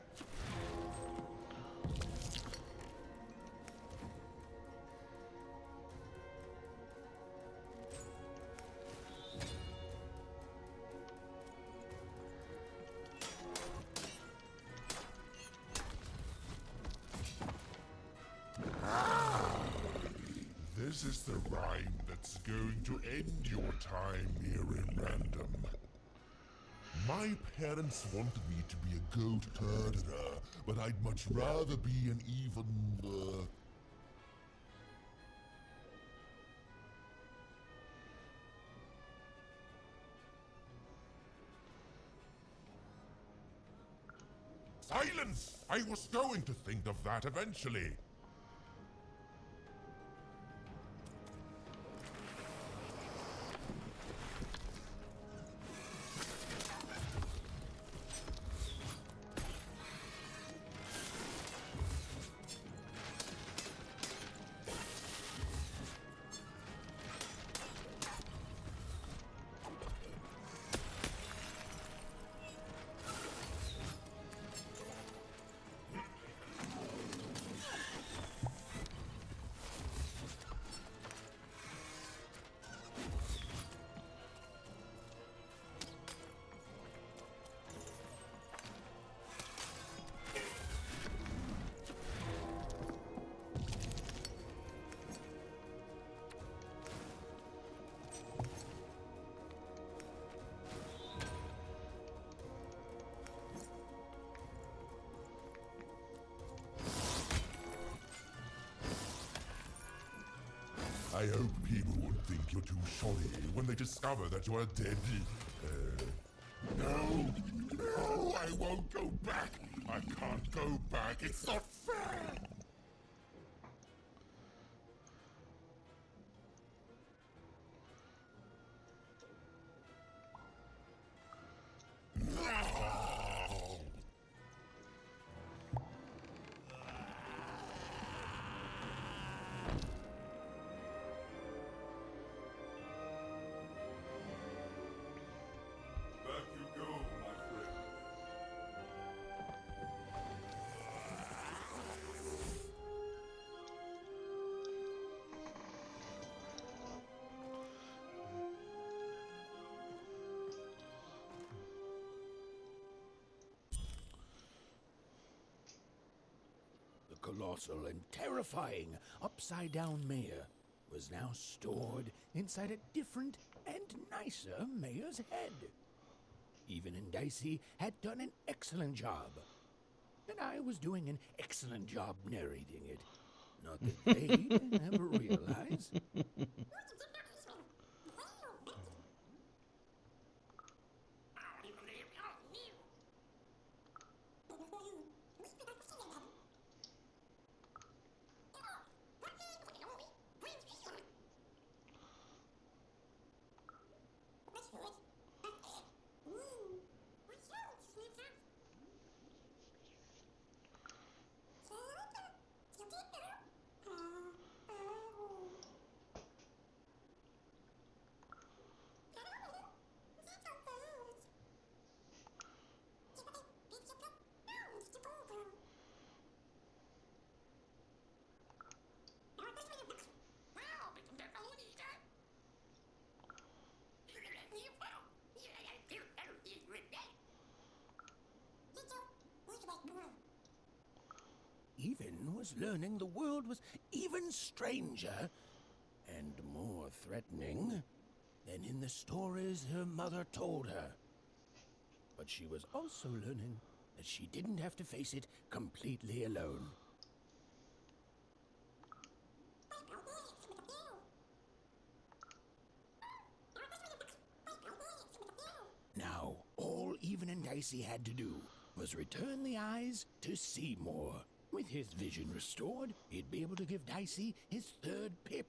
This is the rhyme that's going to end your time here in Random. My parents wanted me to be a goat herder, but I'd much rather be an even, Silence! I was going to think of that eventually. I hope people won't think you're too shoddy when they discover that you're dead. No! No! I won't go back! I can't go back! It's not fair! Back you go, my friend. The colossal and terrifying upside-down mayor was now stored inside a different and nicer mayor's head. Even and Dicey had done an excellent job, and I was doing an excellent job narrating it. Not that they'd ever realize. Even was learning the world was even stranger and more threatening than in the stories her mother told her. But she was also learning that she didn't have to face it completely alone. Now, all Even and Dicey had to do was return the eyes to Seymour. With his vision restored, he'd be able to give Dicey his third pip,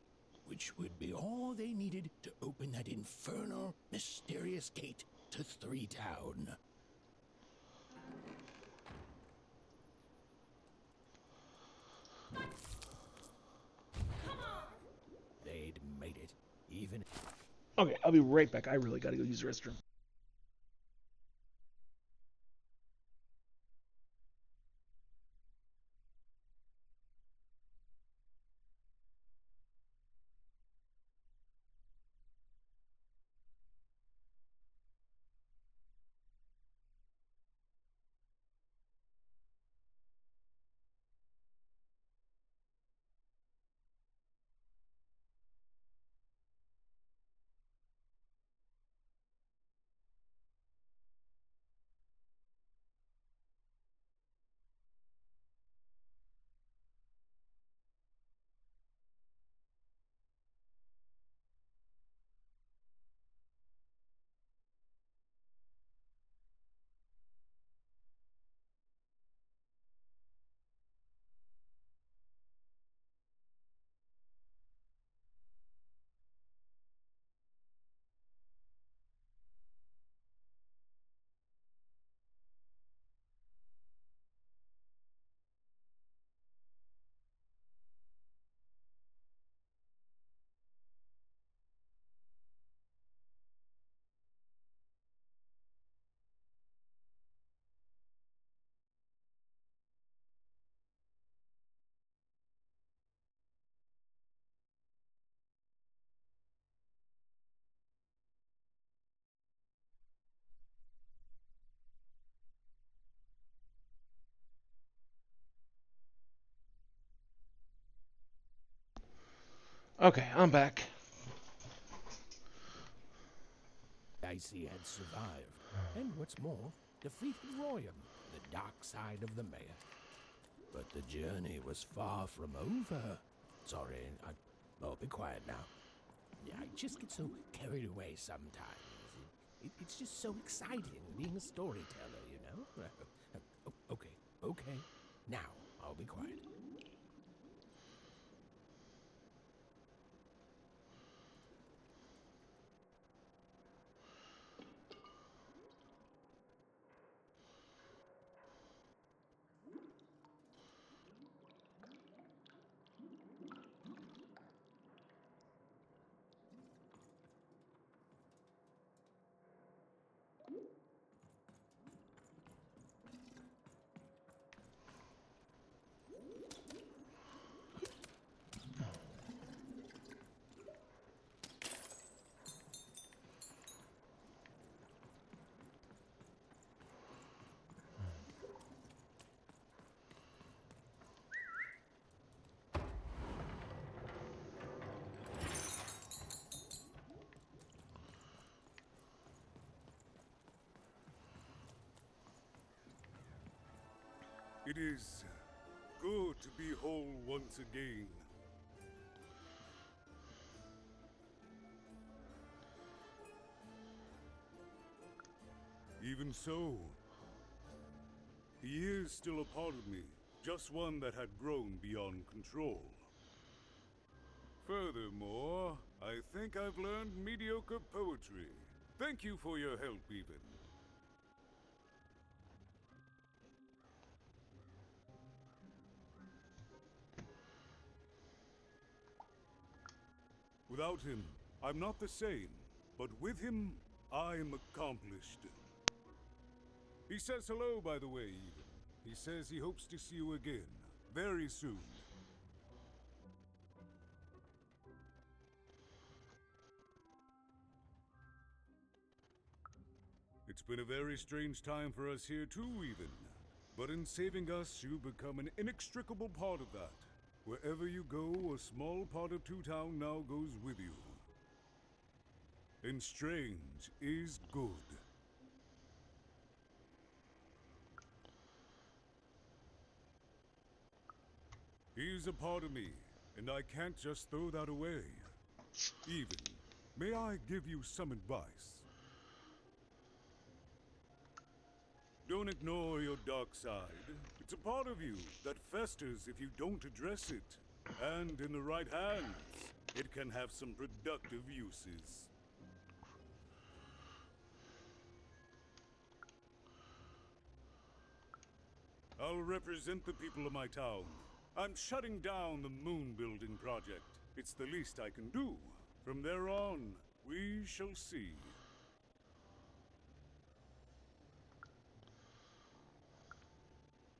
which would be all they needed to open that infernal, mysterious gate to Three Town. They'd made it. Even Okay, I'll be right back. I really gotta go use the restroom. Okay, I'm back. Dicey had survived, and what's more, defeated Royam, the dark side of the mayor. But the journey was far from over. Sorry, oh, be quiet now. Yeah, I just get so carried away sometimes. It's just so exciting being a storyteller, you know? Okay. Now, I'll be quiet. It is good to be whole once again. Even so, he is still a part of me, just one that had grown beyond control. Furthermore, I think I've learned mediocre poetry. Thank you for your help, even. Without him, I'm not the same, but with him, I'm accomplished. He says hello, by the way, even. He says he hopes to see you again, very soon. It's been a very strange time for us here too, even. But in saving us, you become an inextricable part of that. Wherever you go, a small part of Two Town now goes with you. And strange is good. He's a part of me, and I can't just throw that away. Even, may I give you some advice? Don't ignore your dark side. It's a part of you that festers if you don't address it. And in the right hands, it can have some productive uses. I'll represent the people of my town. I'm shutting down the moon building project. It's the least I can do. From there on, We shall see.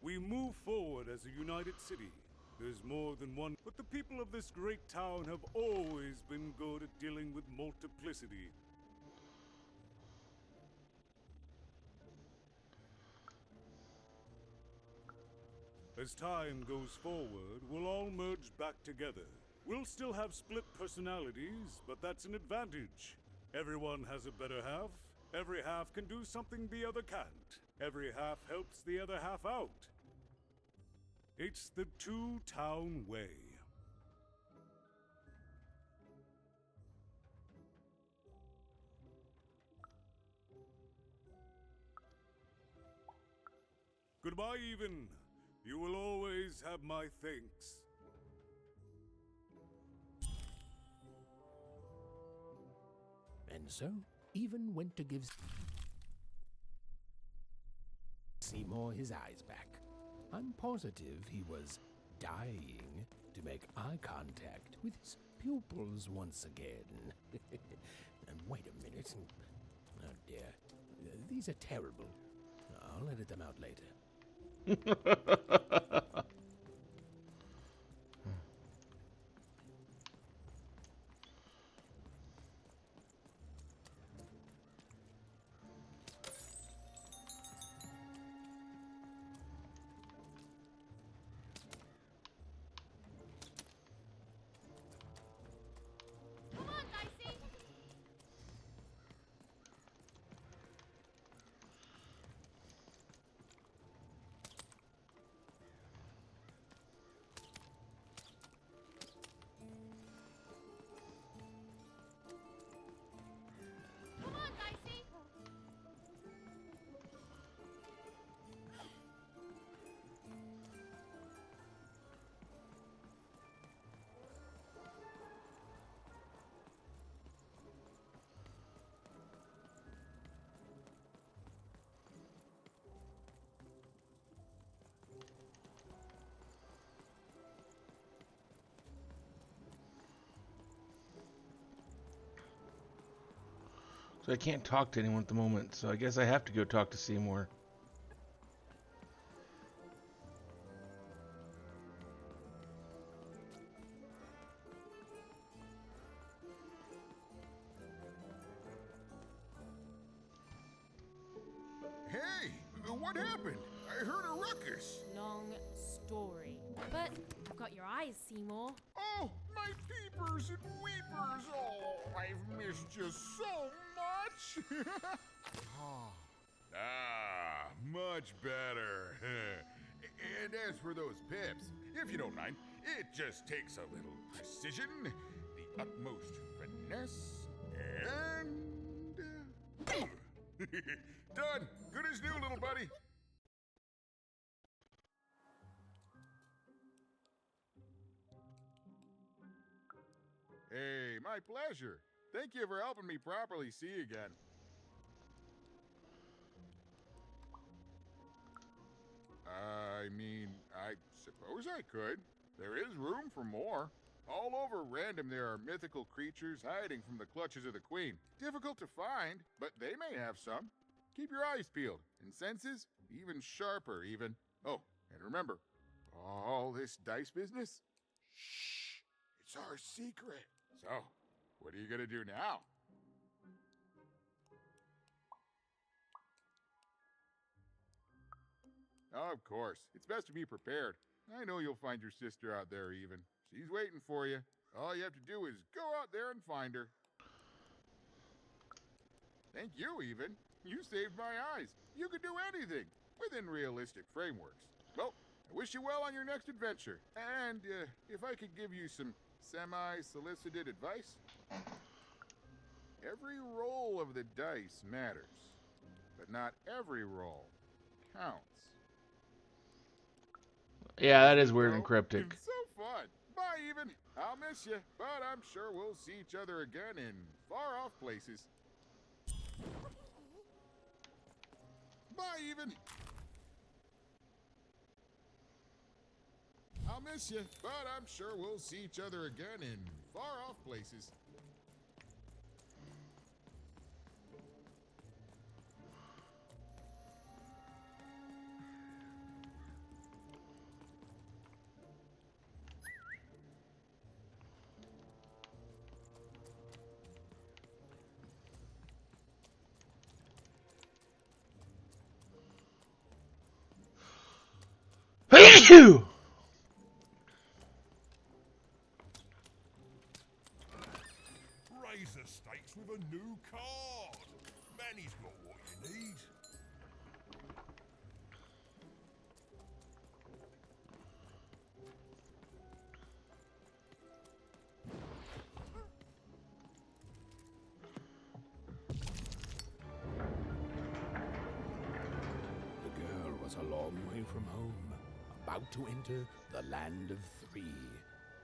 We move forward as a united city. There's more than one, but the people of this great town have always been good at dealing with multiplicity. As time goes forward, we'll all merge back together. We'll still have split personalities, but that's an advantage. Everyone has a better half. Every half can do something the other can't. Every half helps the other half out. It's the two-town way. Goodbye, Even. You will always have my thanks. And so, Even went to give Seymour his eyes back. I'm positive he was dying to make eye contact with his pupils once again. And wait a minute. Oh dear. These are terrible. I'll edit them out later. Come on, Dicey! Come on, Dicey! So I can't talk to anyone at the moment, so I guess I have to go talk to Seymour. Hey, what happened? I heard a ruckus. Long story. But I've got your eyes, Seymour. Oh, my peepers and weepers. Oh, I've missed you so much. Much better. And as for those pips, if you don't mind, it just takes a little precision, the utmost finesse, and... done. Good as new, little buddy. Hey, my pleasure. Thank you for helping me properly see again. I mean, I suppose I could. There is room for more. All over Random there are mythical creatures hiding from the clutches of the Queen. Difficult to find, but they may have some. Keep your eyes peeled, and senses even sharper, even. Oh, and remember, all this dice business? Shh, it's our secret. So, what are you gonna do now? Of course, it's best to be prepared. I know you'll find your sister out there, Even. She's waiting for you. All you have to do is go out there and find her. Thank you, Even. You saved my eyes. You could do anything within realistic frameworks. Well, I wish you well on your next adventure. And if I could give you some semi-solicited advice, every roll of the dice matters, but not every roll counts. Yeah, that is weird and cryptic. It's so fun. Bye, Even. I'll miss you, but I'm sure we'll see each other again in far-off places. Bye, Even. I'll miss you, but I'm sure we'll see each other again in far-off places. Phew! Raise the stakes with a new card. Manny's got what you need. The girl was a long way from home, about to enter the land of three.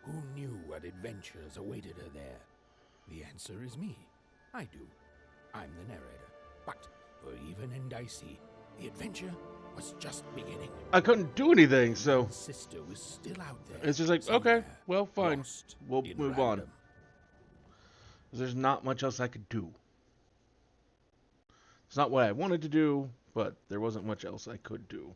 Who knew what adventures awaited her there? The answer is me. I do. I'm the narrator. But for Even and Dicey, the adventure was just beginning. I couldn't do anything, so His sister was still out there. it's just like, okay, somewhere, well, fine. lost We'll in move on. random. There's not much else I could do. It's not what I wanted to do, but there wasn't much else I could do.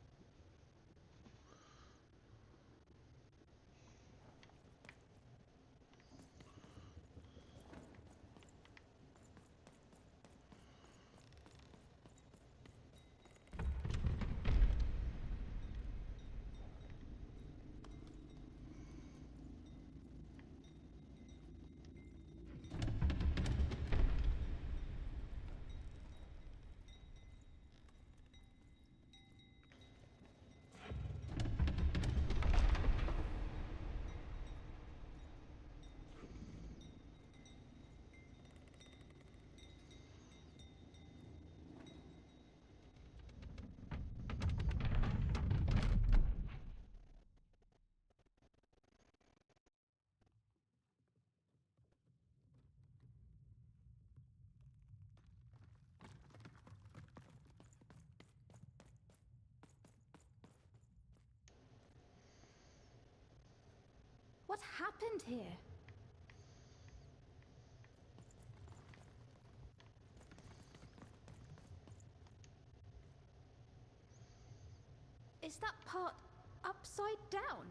What happened here? Is that part upside down?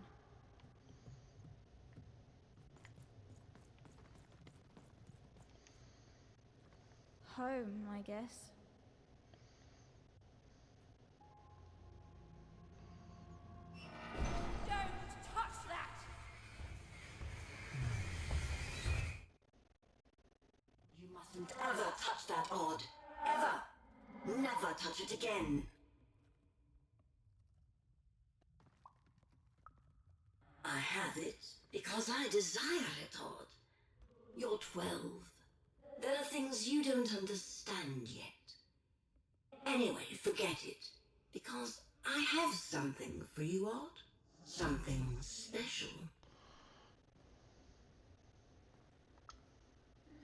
Home, I guess. Don't touch that! You mustn't ever touch that odd. Ever. Never touch it again. I have it because I desire it, Odd. You're 12. There are things you don't understand yet. Anyway, forget it. Because I have something for you, Odd. Something special.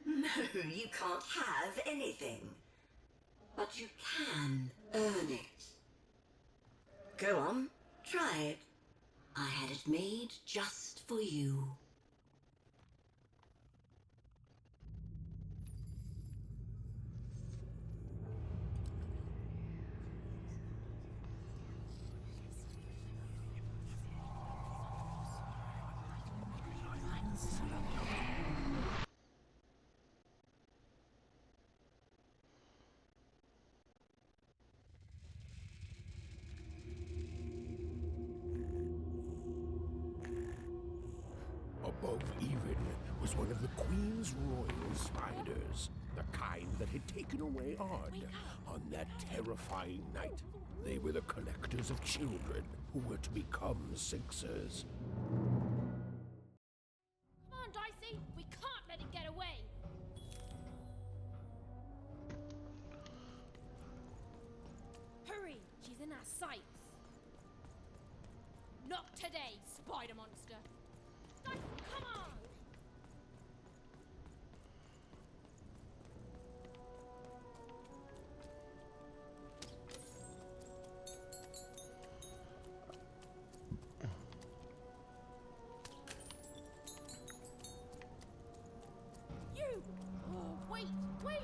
No, you can't have anything. But you can earn it. Go on, try it. I had it made just for you. Above Even was one of the Queen's royal spiders, the kind that had taken away Odd on that terrifying night. They were the collectors of children who were to become Sixers. Come on, Dicey! We can't let it get away! Hurry! She's in our sights! Not today, spider monster! Dicey, come on! You! Oh, wait! Wait!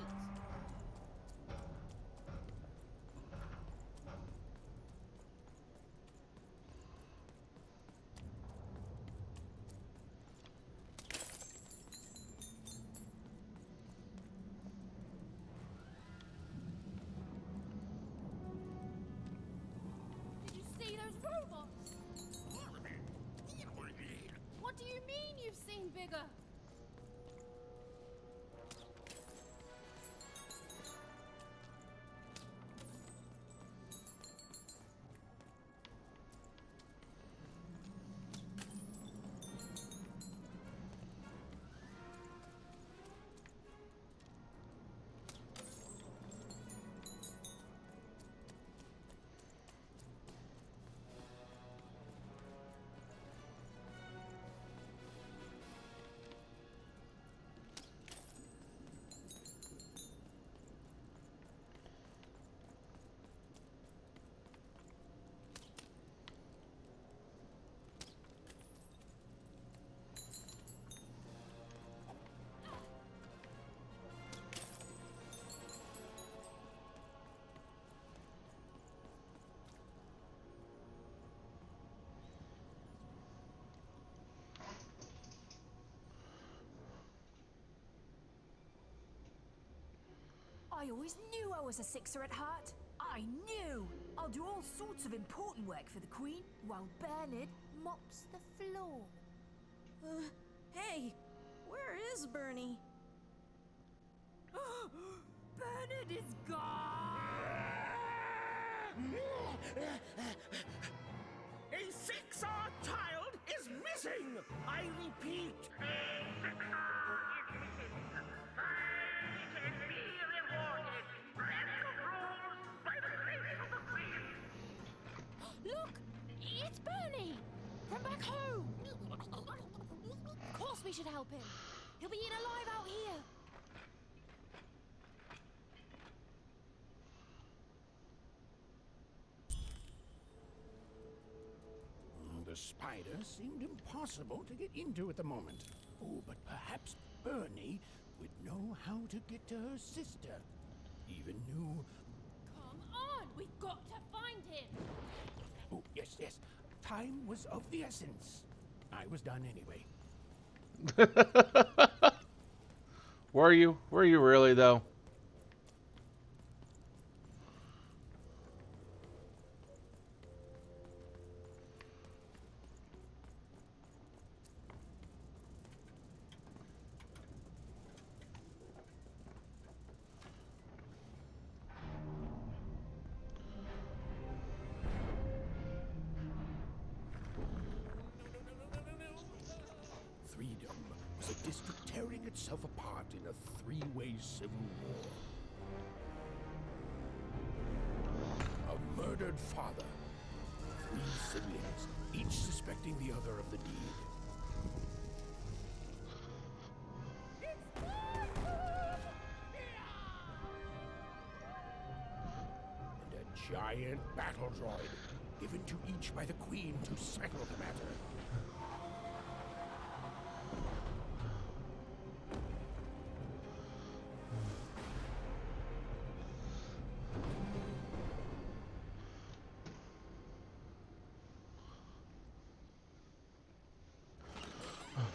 Did you see those robots? I always knew I was a sixer at heart. I knew! I'll do all sorts of important work for the Queen, while Bernard mops the floor. Hey, where is Bernie? Bernard is gone! A 6-hour child is missing! I repeat, Look! It's Bernie! From back home! Of course we should help him. He'll be eaten alive out here. The spider seemed impossible to get into at the moment. Oh, but perhaps Bernie would know how to get to her sister. Even knew... Come on! We've got to find him! Oh, yes, yes. Time was of the essence. I was done anyway. Were you? Were you really, though? Freedom was a district tearing itself apart in a three-way civil war. A murdered father, 3 siblings, each suspecting the other of the deed. And a giant battle droid, given to each by the Queen to settle the matter.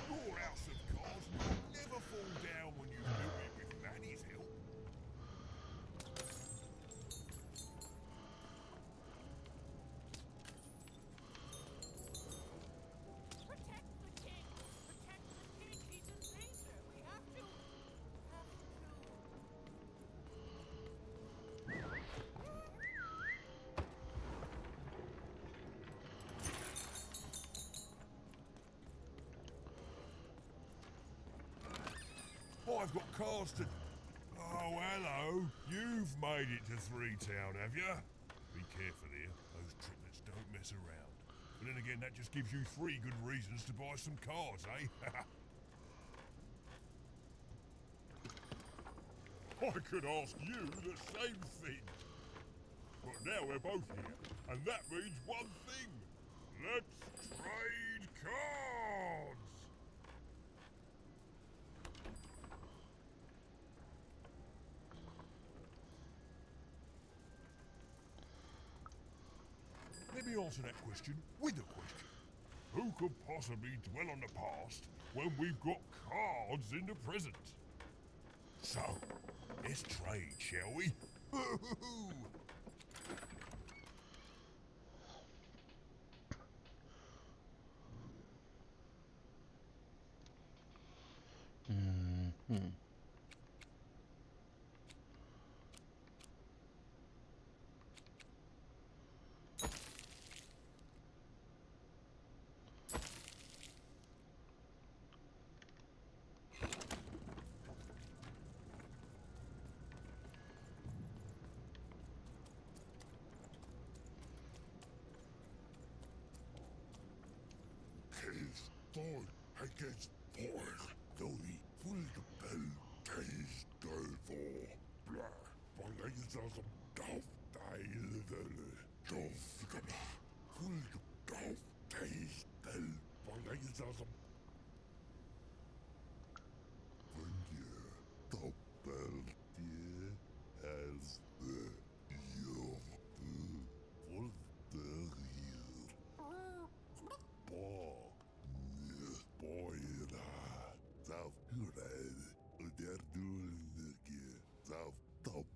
Your house of cards will never fall down when you build it with Manny's help. Protect the king! Protect the king! He's in danger! We have to... I've got cards to... Oh, hello. You've made it to Fairytale, have you? Be careful here. Those triplets don't mess around. But then again, that just gives you 3 good reasons to buy some cards, eh? I could ask you the same thing. But now we're both here, and that means one thing. Let's trade cards! Let me answer that question with a question. Who could possibly dwell on the past when we've got cards in the present? So, let's trade, shall we? Mm-hmm. Case boy against boy. Dodi fullgebel case girl for blah. Bangladesh as a dof dial dof gaba. Fullgebel case del Bangladesh as a when you doppel dear as the year full the year. Boyra, Zav Hured, der Dulnige, Zav Top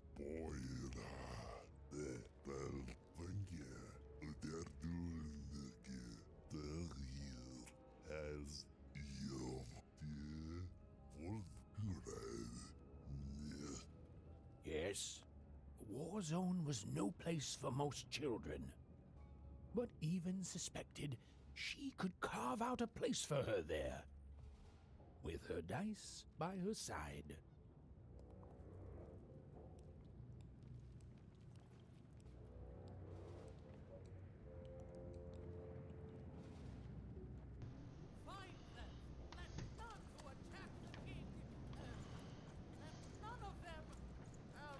war zone was no place for most children, but even suspected she could carve out a place for her there, with her dice by her side. Find them! Let none who attack the king! Let none of them, well...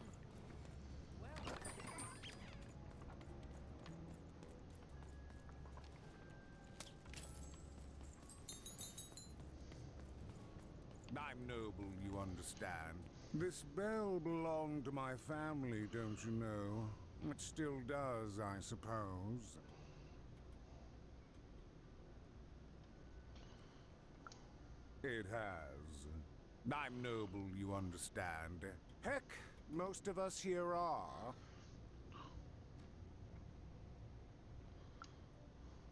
I'm noble, you understand. This bell belonged to my family, don't you know? It still does, I suppose. It has. I'm noble, you understand. Heck, most of us here are.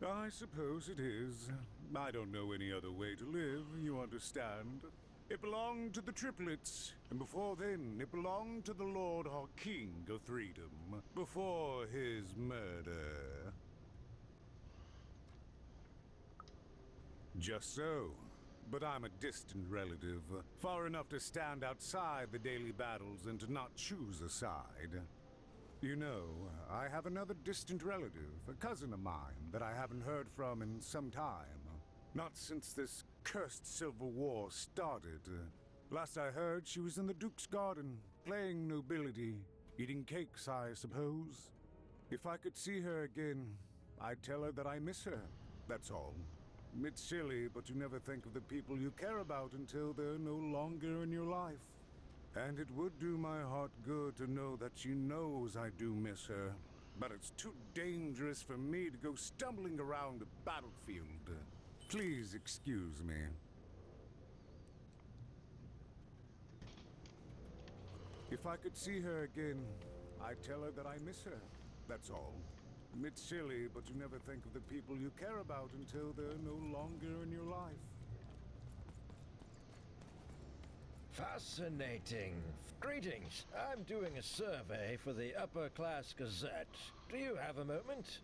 I suppose it is. I don't know any other way to live, you understand. It belonged to the triplets, and before then, it belonged to the Lord our King of Freedom, before his murder. Just so. But I'm a distant relative, far enough to stand outside the daily battles and to not choose a side. You know, I have another distant relative, a cousin of mine, that I haven't heard from in some time. Not since this cursed Civil War started. Last I heard, she was in the Duke's garden, playing nobility, eating cakes, I suppose. If I could see her again, I'd tell her that I miss her, that's all. It's silly, but you never think of the people you care about until they're no longer in your life. And it would do my heart good to know that she knows I do miss her. But it's too dangerous for me to go stumbling around the battlefield. Please excuse me. If I could see her again, I'd tell her that I miss her. That's all. It's silly, but you never think of the people you care about until they're no longer in your life. Fascinating. Greetings. I'm doing a survey for the Upper Class Gazette. Do you have a moment?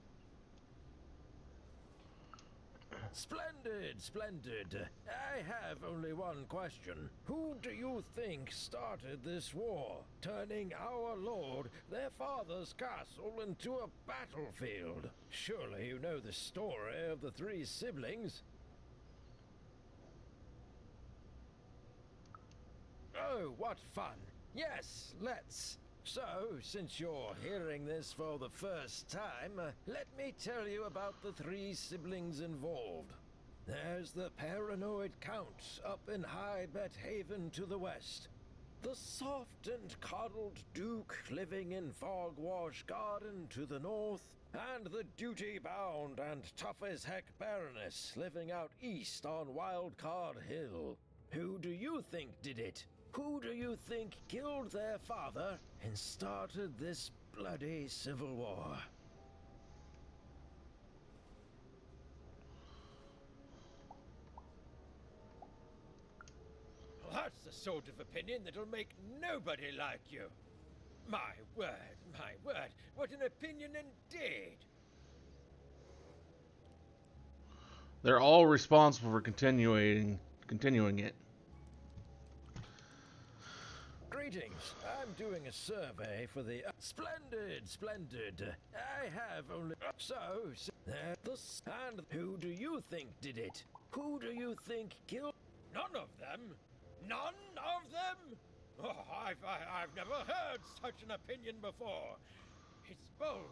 Splendid, splendid. I have only one question. Who do you think started this war, turning our lord, their father's castle, into a battlefield? Surely you know the story of the three siblings. Oh, what fun. Yes, let's. So, since you're hearing this for the first time, let me tell you about the three siblings involved. There's the paranoid Count up in High Bet Haven to the west. The soft and coddled Duke living in Fogwash Garden to the north. And the duty-bound and tough-as-heck Baroness living out east on Wildcard Hill. Who do you think did it? Who do you think killed their father and started this bloody civil war? Well, that's the sort of opinion that'll make nobody like you. My word, what an opinion indeed. They're all responsible for continuing it. Greetings. I'm doing a survey for the... Splendid, splendid. I have only... So, and who do you think did it? Who do you think killed... None of them? None of them? Oh, I've never heard such an opinion before. It's bold.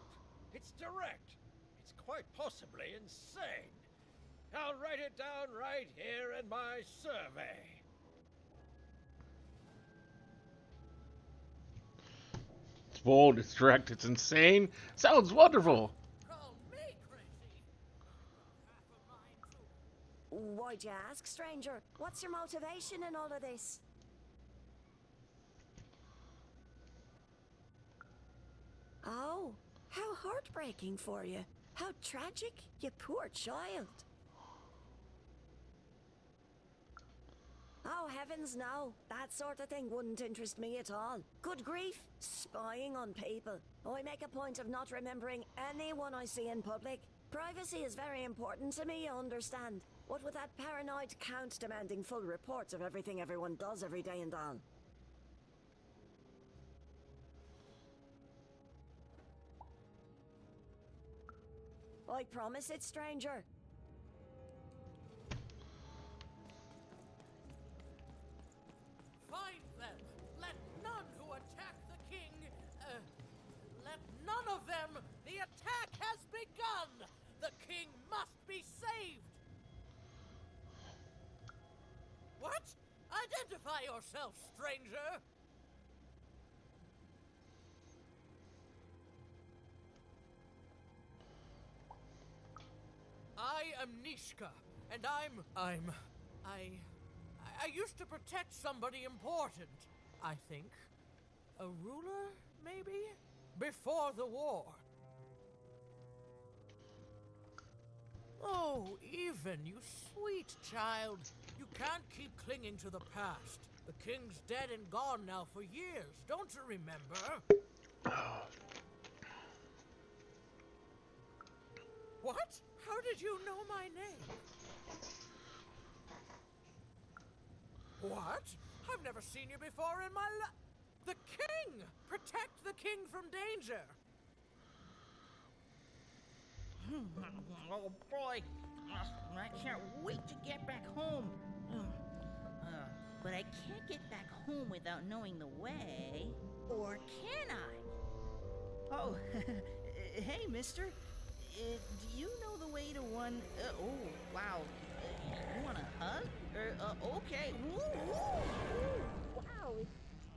It's direct. It's quite possibly insane. I'll write it down right here in my survey. It's bold, it's direct, it's insane. Sounds wonderful. Call me crazy. Why'd you ask, stranger? What's your motivation in all of this? Oh, how heartbreaking for you. How tragic, you poor child. Oh, heavens no. That sort of thing wouldn't interest me at all. Good grief, spying on people. I make a point of not remembering anyone I see in public. Privacy is very important to me, you understand. What with that paranoid count demanding full reports of everything everyone does every day and all. I promise it, stranger. Find them! Let none who attack the king... let none of them! The attack has begun! The king must be saved! What? Identify yourself, stranger! I am Nishka, and I used to protect somebody important, I think. A ruler, maybe? Before the war. Oh, even, you sweet child. You can't keep clinging to the past. The king's dead and gone now for years, don't you remember? What? How did you know my name? What? I've never seen you before in my life. The king! Protect the king from danger! Oh boy, I can't wait to get back home. But I can't get back home without knowing the way. Or can I? Oh, hey, mister. Do you know the way to one... oh, wow. You want a hug? Okay. Ooh. Wow,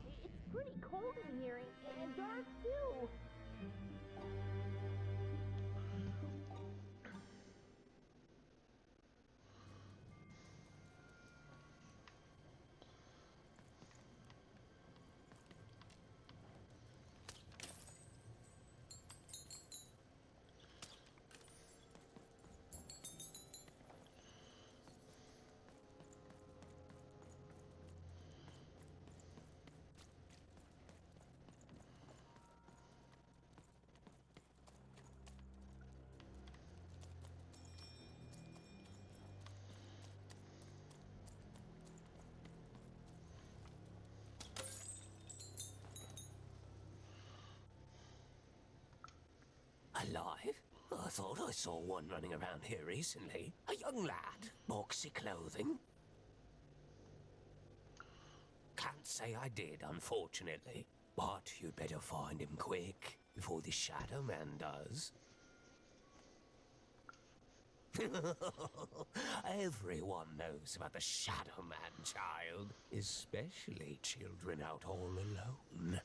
it's pretty cold in here and dark too. Alive? I thought I saw one running around here recently. A young lad, boxy clothing. Can't say I did, unfortunately. But you'd better find him quick, before the Shadow Man does. Everyone knows about the Shadow Man, child. Especially children out all alone.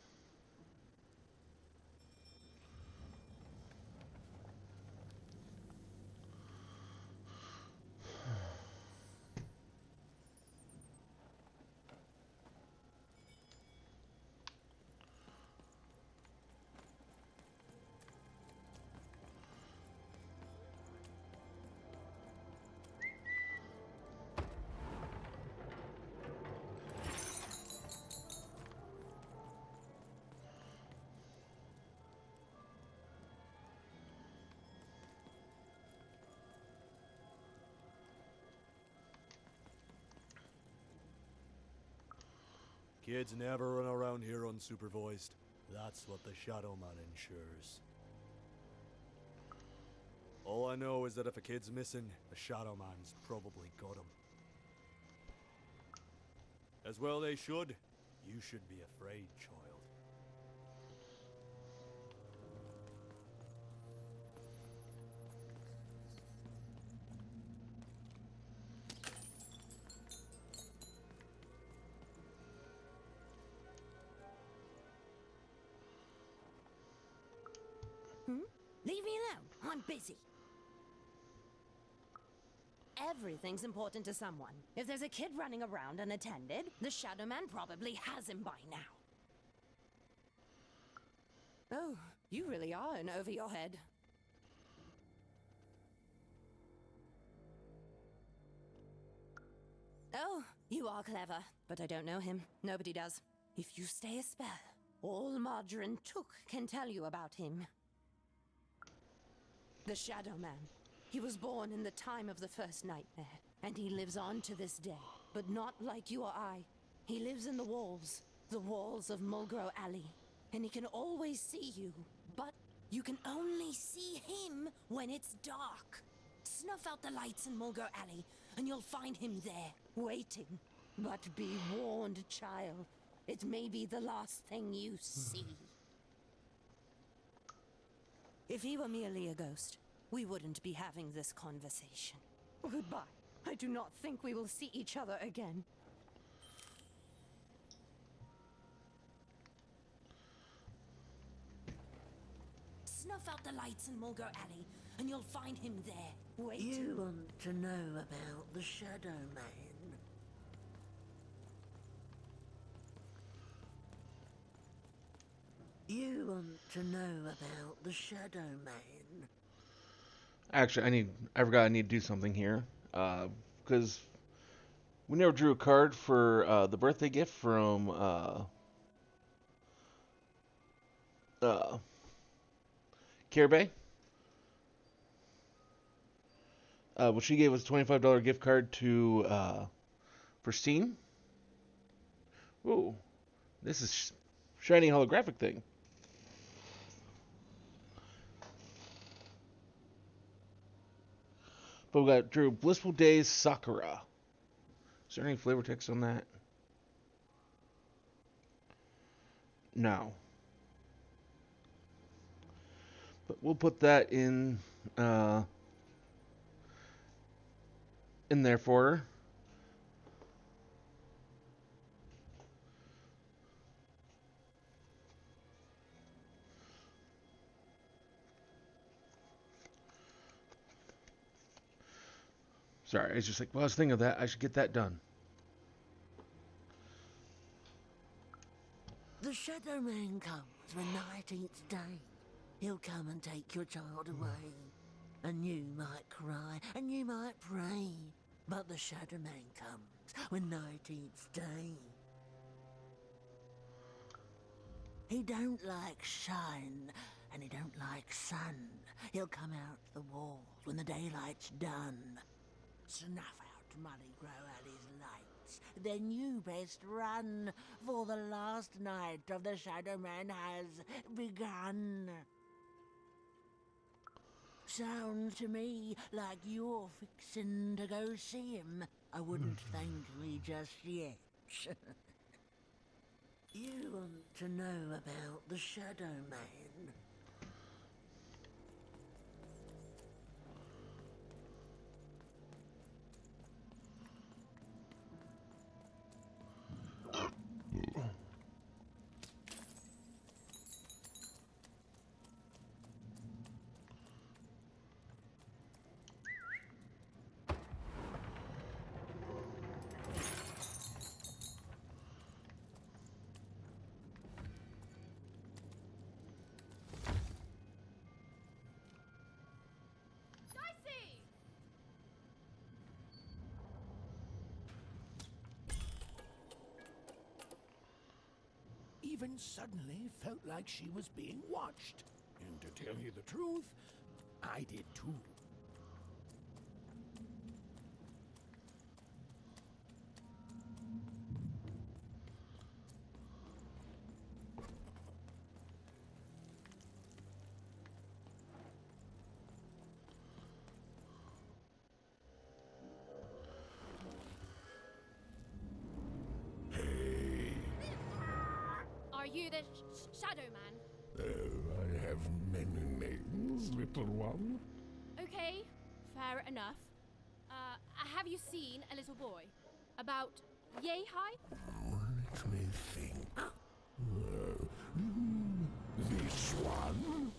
Kids never run around here unsupervised. That's what the Shadow Man ensures. All I know is that if a kid's missing, the Shadow Man's probably got him. As well they should. You should be afraid, child. Leave me alone. I'm busy. Everything's important to someone. If there's a kid running around unattended, the Shadow Man probably has him by now. Oh, you really are in over your head. Oh, You are clever, but I don't know him. Nobody does. If you stay a spell, all Margarine Took can tell you about him. The Shadow Man. He was born in the time of the first nightmare, and he lives on to this day. But not like you or I. He lives in the walls of Mulgrew Alley. And he can always see you, but you can only see him when it's dark. Snuff out the lights in Mulgrew Alley, and you'll find him there, waiting. But be warned, child. It may be the last thing you see. If he were merely a ghost, we wouldn't be having this conversation. Goodbye. I do not think we will see each other again. Snuff out the lights in Mulgrew Alley, and you'll find him there, waiting. You want to know about the Shadow Man? You want to know about the Shadow Man? Actually, I forgot I need to do something here. Because we never drew a card for the birthday gift from Care Bay. Well, she gave us a $25 gift card to for Steam. Ooh, this is shiny holographic thing. But we got Drew Blissful Days Sakura. Is there any flavor text on that? No. But we'll put that in there for her. Sorry, I was just like, well, I was thinking of that. I should get that done. The Shadow Man comes when 19th day. He'll come and take your child away. And you might cry, and you might pray. But the Shadow Man comes when 19th day. He don't like shine, and he don't like sun. He'll come out the walls when the daylight's done. Snuff out Mulgrew Alley's lights. Then you best run, for the last night of the Shadow Man has begun. Sounds to me like you're fixin' to go see him. I wouldn't thank me just yet. You want to know about the Shadow Man? Dicey! Even suddenly felt like she was being watched. And to tell you the truth, I did too. Are you the Shadow Man? I have many names, little one. Okay, fair enough. Have you seen a little boy? About yay high? Let me think. This one?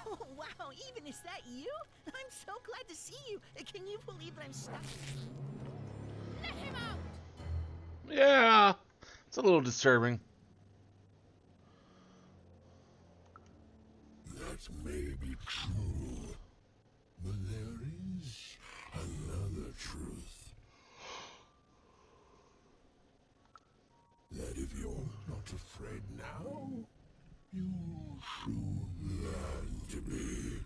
Oh, wow, even is that you? I'm so glad to see you. Can you believe that I'm stuck? Let him out! Yeah, it's a little disturbing. That may be true, but there is another truth. You're not afraid now? You'll soon learn to be.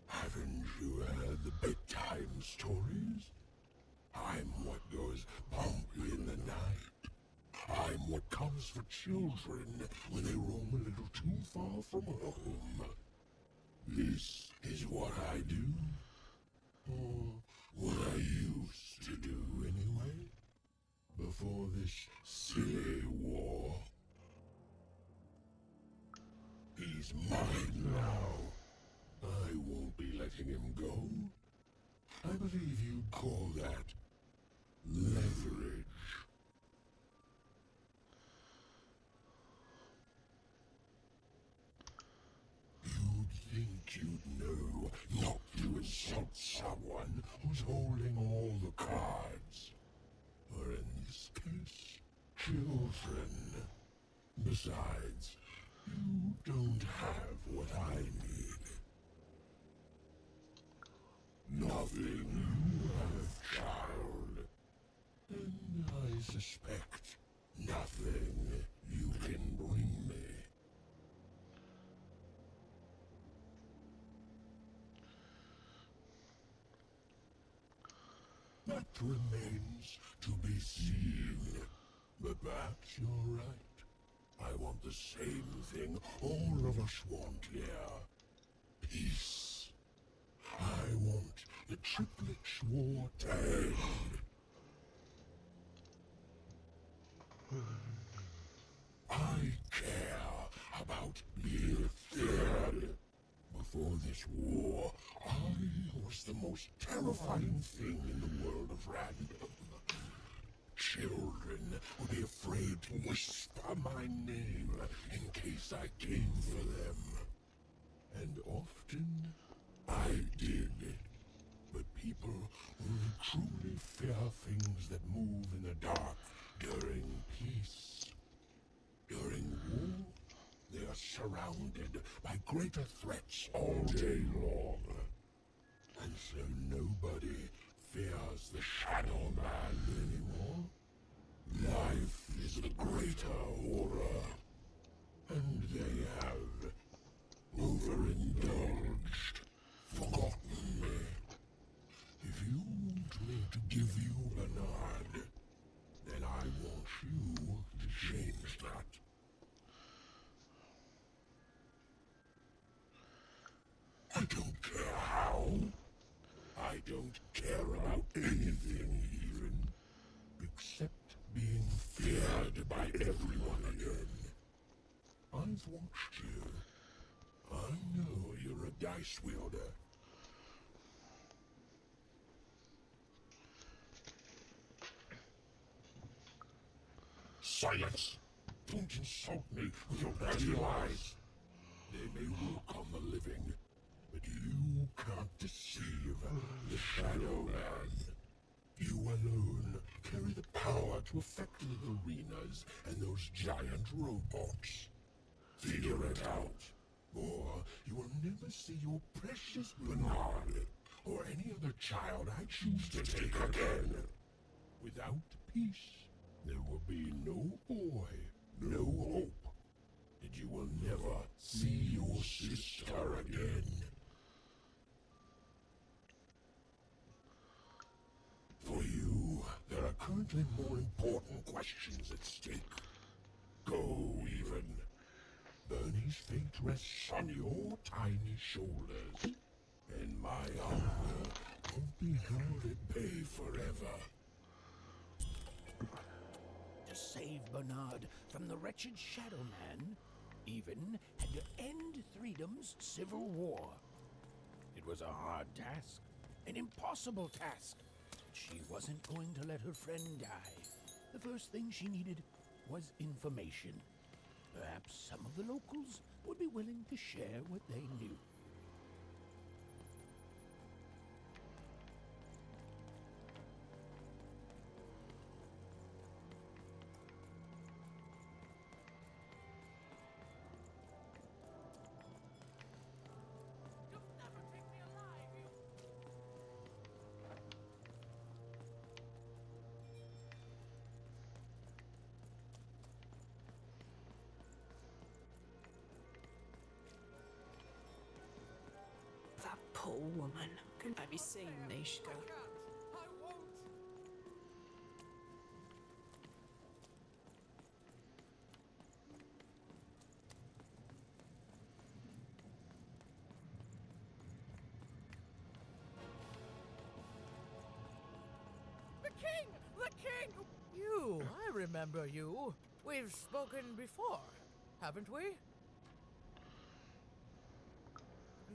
Haven't you heard the bedtime stories? I'm what goes bump in the night. I'm what comes for children when they roam a little too far from home. This is what I do. Or what I used to do anyway. Before this silly war. He's mine now. I won't be letting him go. I believe you'd call that leverage. You'd think you'd know not to insult someone who's holding all the cards. Or in this case, children. Besides, you don't have what I need. Nothing you have, child. And I suspect nothing you can bring me. That remains to be seen. But perhaps you're right. I want the same thing all of us want here. Peace. I want the triplets' war to end. I care about being feared. Before this war, I was the most terrifying thing in the world of random. Children would be afraid to whisper my name in case I came for them. And often, I did. But people only truly fear things that move in the dark during peace. During war, they are surrounded by greater threats all day long. And so nobody fears the Shadow Man anymore. Life is the greater horror. And they have overindulged, forgotten me. If you want me to give you Bernard, then I want you to change that. I don't care how. I don't care about anything even, except being feared by everyone again. I've watched you. I know you're a dice wielder. Silence! Don't insult me with your bloody lies. They may work on the living, but you can't deceive the Shadow Man. You alone carry the power to affect the arenas and those giant robots. Figure it out, or you will never see your precious Bernard or any other child I choose to take again. Without peace, there will be no boy, no hope, and you will never see your sister again. For you, there are currently more important questions at stake. Go, even. Bernie's fate rests on your tiny shoulders, and my honor won't be held at bay forever. To save Bernard from the wretched Shadow Man, Even had to end Freedom's civil war. It was a hard task, an impossible task. She wasn't going to let her friend die. The first thing she needed was information. Perhaps some of the locals would be willing to share what they knew. woman. Can I be seen, Nishka? The king! The king! You, I remember you. We've spoken before, haven't we?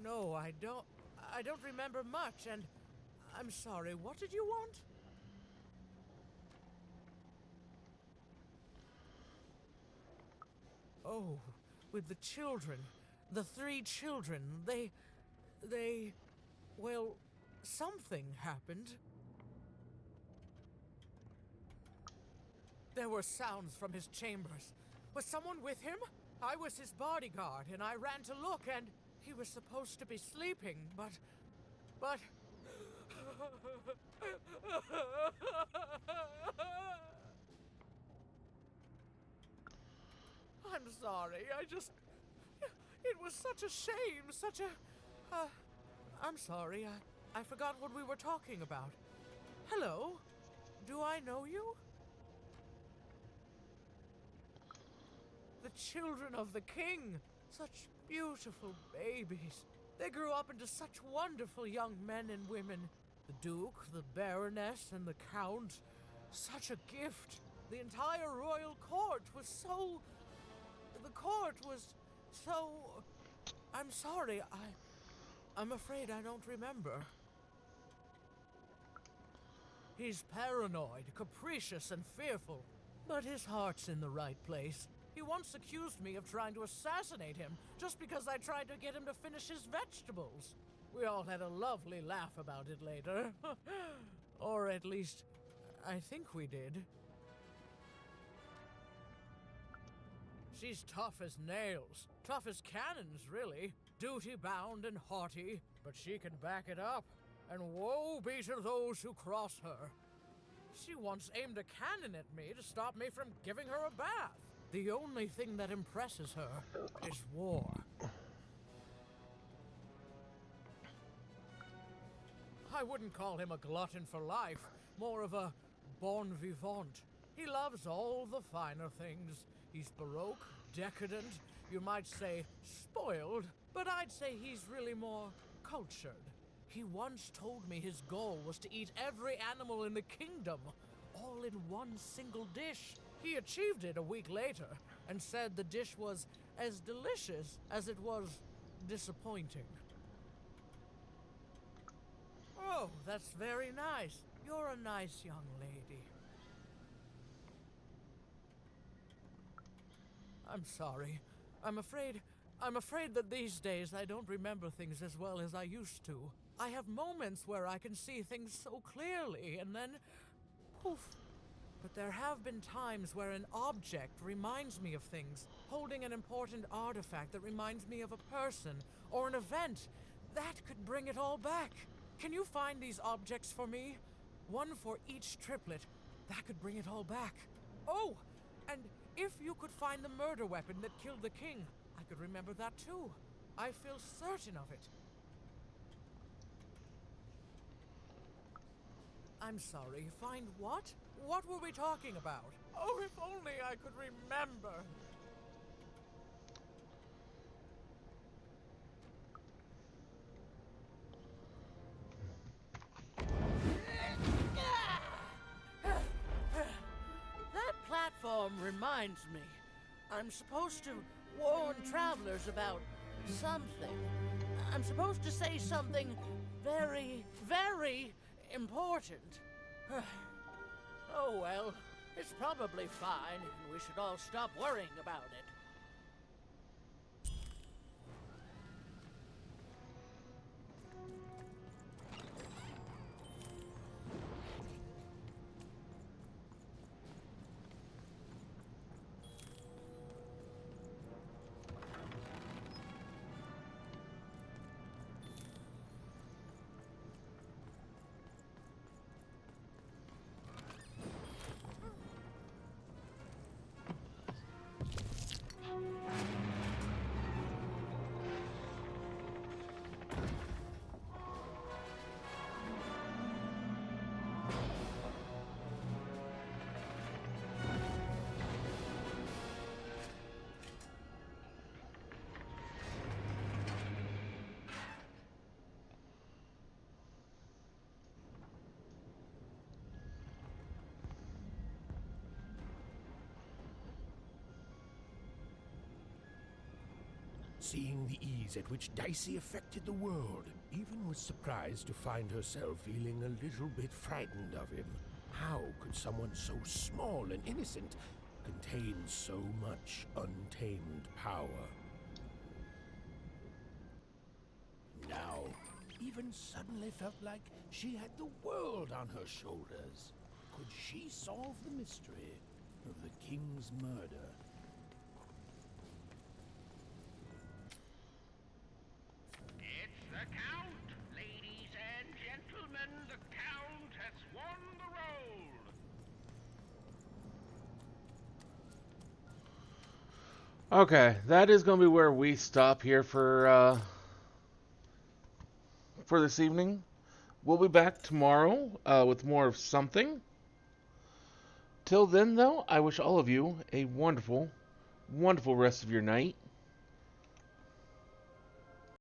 No, I don't remember much, and I'm sorry. What did you want? Oh, with the children. The 3 children. Well, something happened. There were sounds from his chambers. Was someone with him? I was his bodyguard, and I ran to look, and he was supposed to be sleeping, but... I'm sorry, it was such a shame, such a... I'm sorry, I forgot what we were talking about. Hello? Do I know you? The children of the king. Such beautiful babies. They grew up into such wonderful young men and women. The Duke, the Baroness, and the Count. Such a gift. The entire royal court was so... The court was so... I'm sorry, I'm afraid I don't remember. He's paranoid, capricious, and fearful. But his heart's in the right place. He once accused me of trying to assassinate him just because I tried to get him to finish his vegetables. We all had a lovely laugh about it later. Or at least, I think we did. She's tough as nails. Tough as cannons, really. Duty-bound and haughty, but she can back it up. And woe be to those who cross her. She once aimed a cannon at me to stop me from giving her a bath. The only thing that impresses her is war. I wouldn't call him a glutton for life, more of a bon vivant. He loves all the finer things. He's baroque, decadent, you might say spoiled, but I'd say he's really more cultured. He once told me his goal was to eat every animal in the kingdom, all in one single dish. He achieved it a week later, and said the dish was as delicious as it was disappointing. Oh, that's very nice. You're a nice young lady. I'm sorry. I'm afraid that these days I don't remember things as well as I used to. I have moments where I can see things so clearly, and then poof. But there have been times where an object reminds me of things, holding an important artifact that reminds me of a person or an event. That could bring it all back. Can you find these objects for me? One for each triplet. That could bring it all back. Oh, and if you could find the murder weapon that killed the king, I could remember that too. I feel certain of it. I'm sorry, find what? What were we talking about? Oh, if only I could remember. That platform reminds me. I'm supposed to warn travelers about something. I'm supposed to say something very, very important. Oh well, it's probably fine, and we should all stop worrying about it. Seeing the ease at which Dicey affected the world, even was surprised to find herself feeling a little bit frightened of him. How could someone so small and innocent contain so much untamed power? Now, even suddenly felt like she had the world on her shoulders. Could she solve the mystery of the king's murder? It's the Count! Ladies and gentlemen, the Count has won the role! Okay, that is going to be where we stop here for this evening. We'll be back tomorrow with more of something. Till then, though, I wish all of you a wonderful, wonderful rest of your night.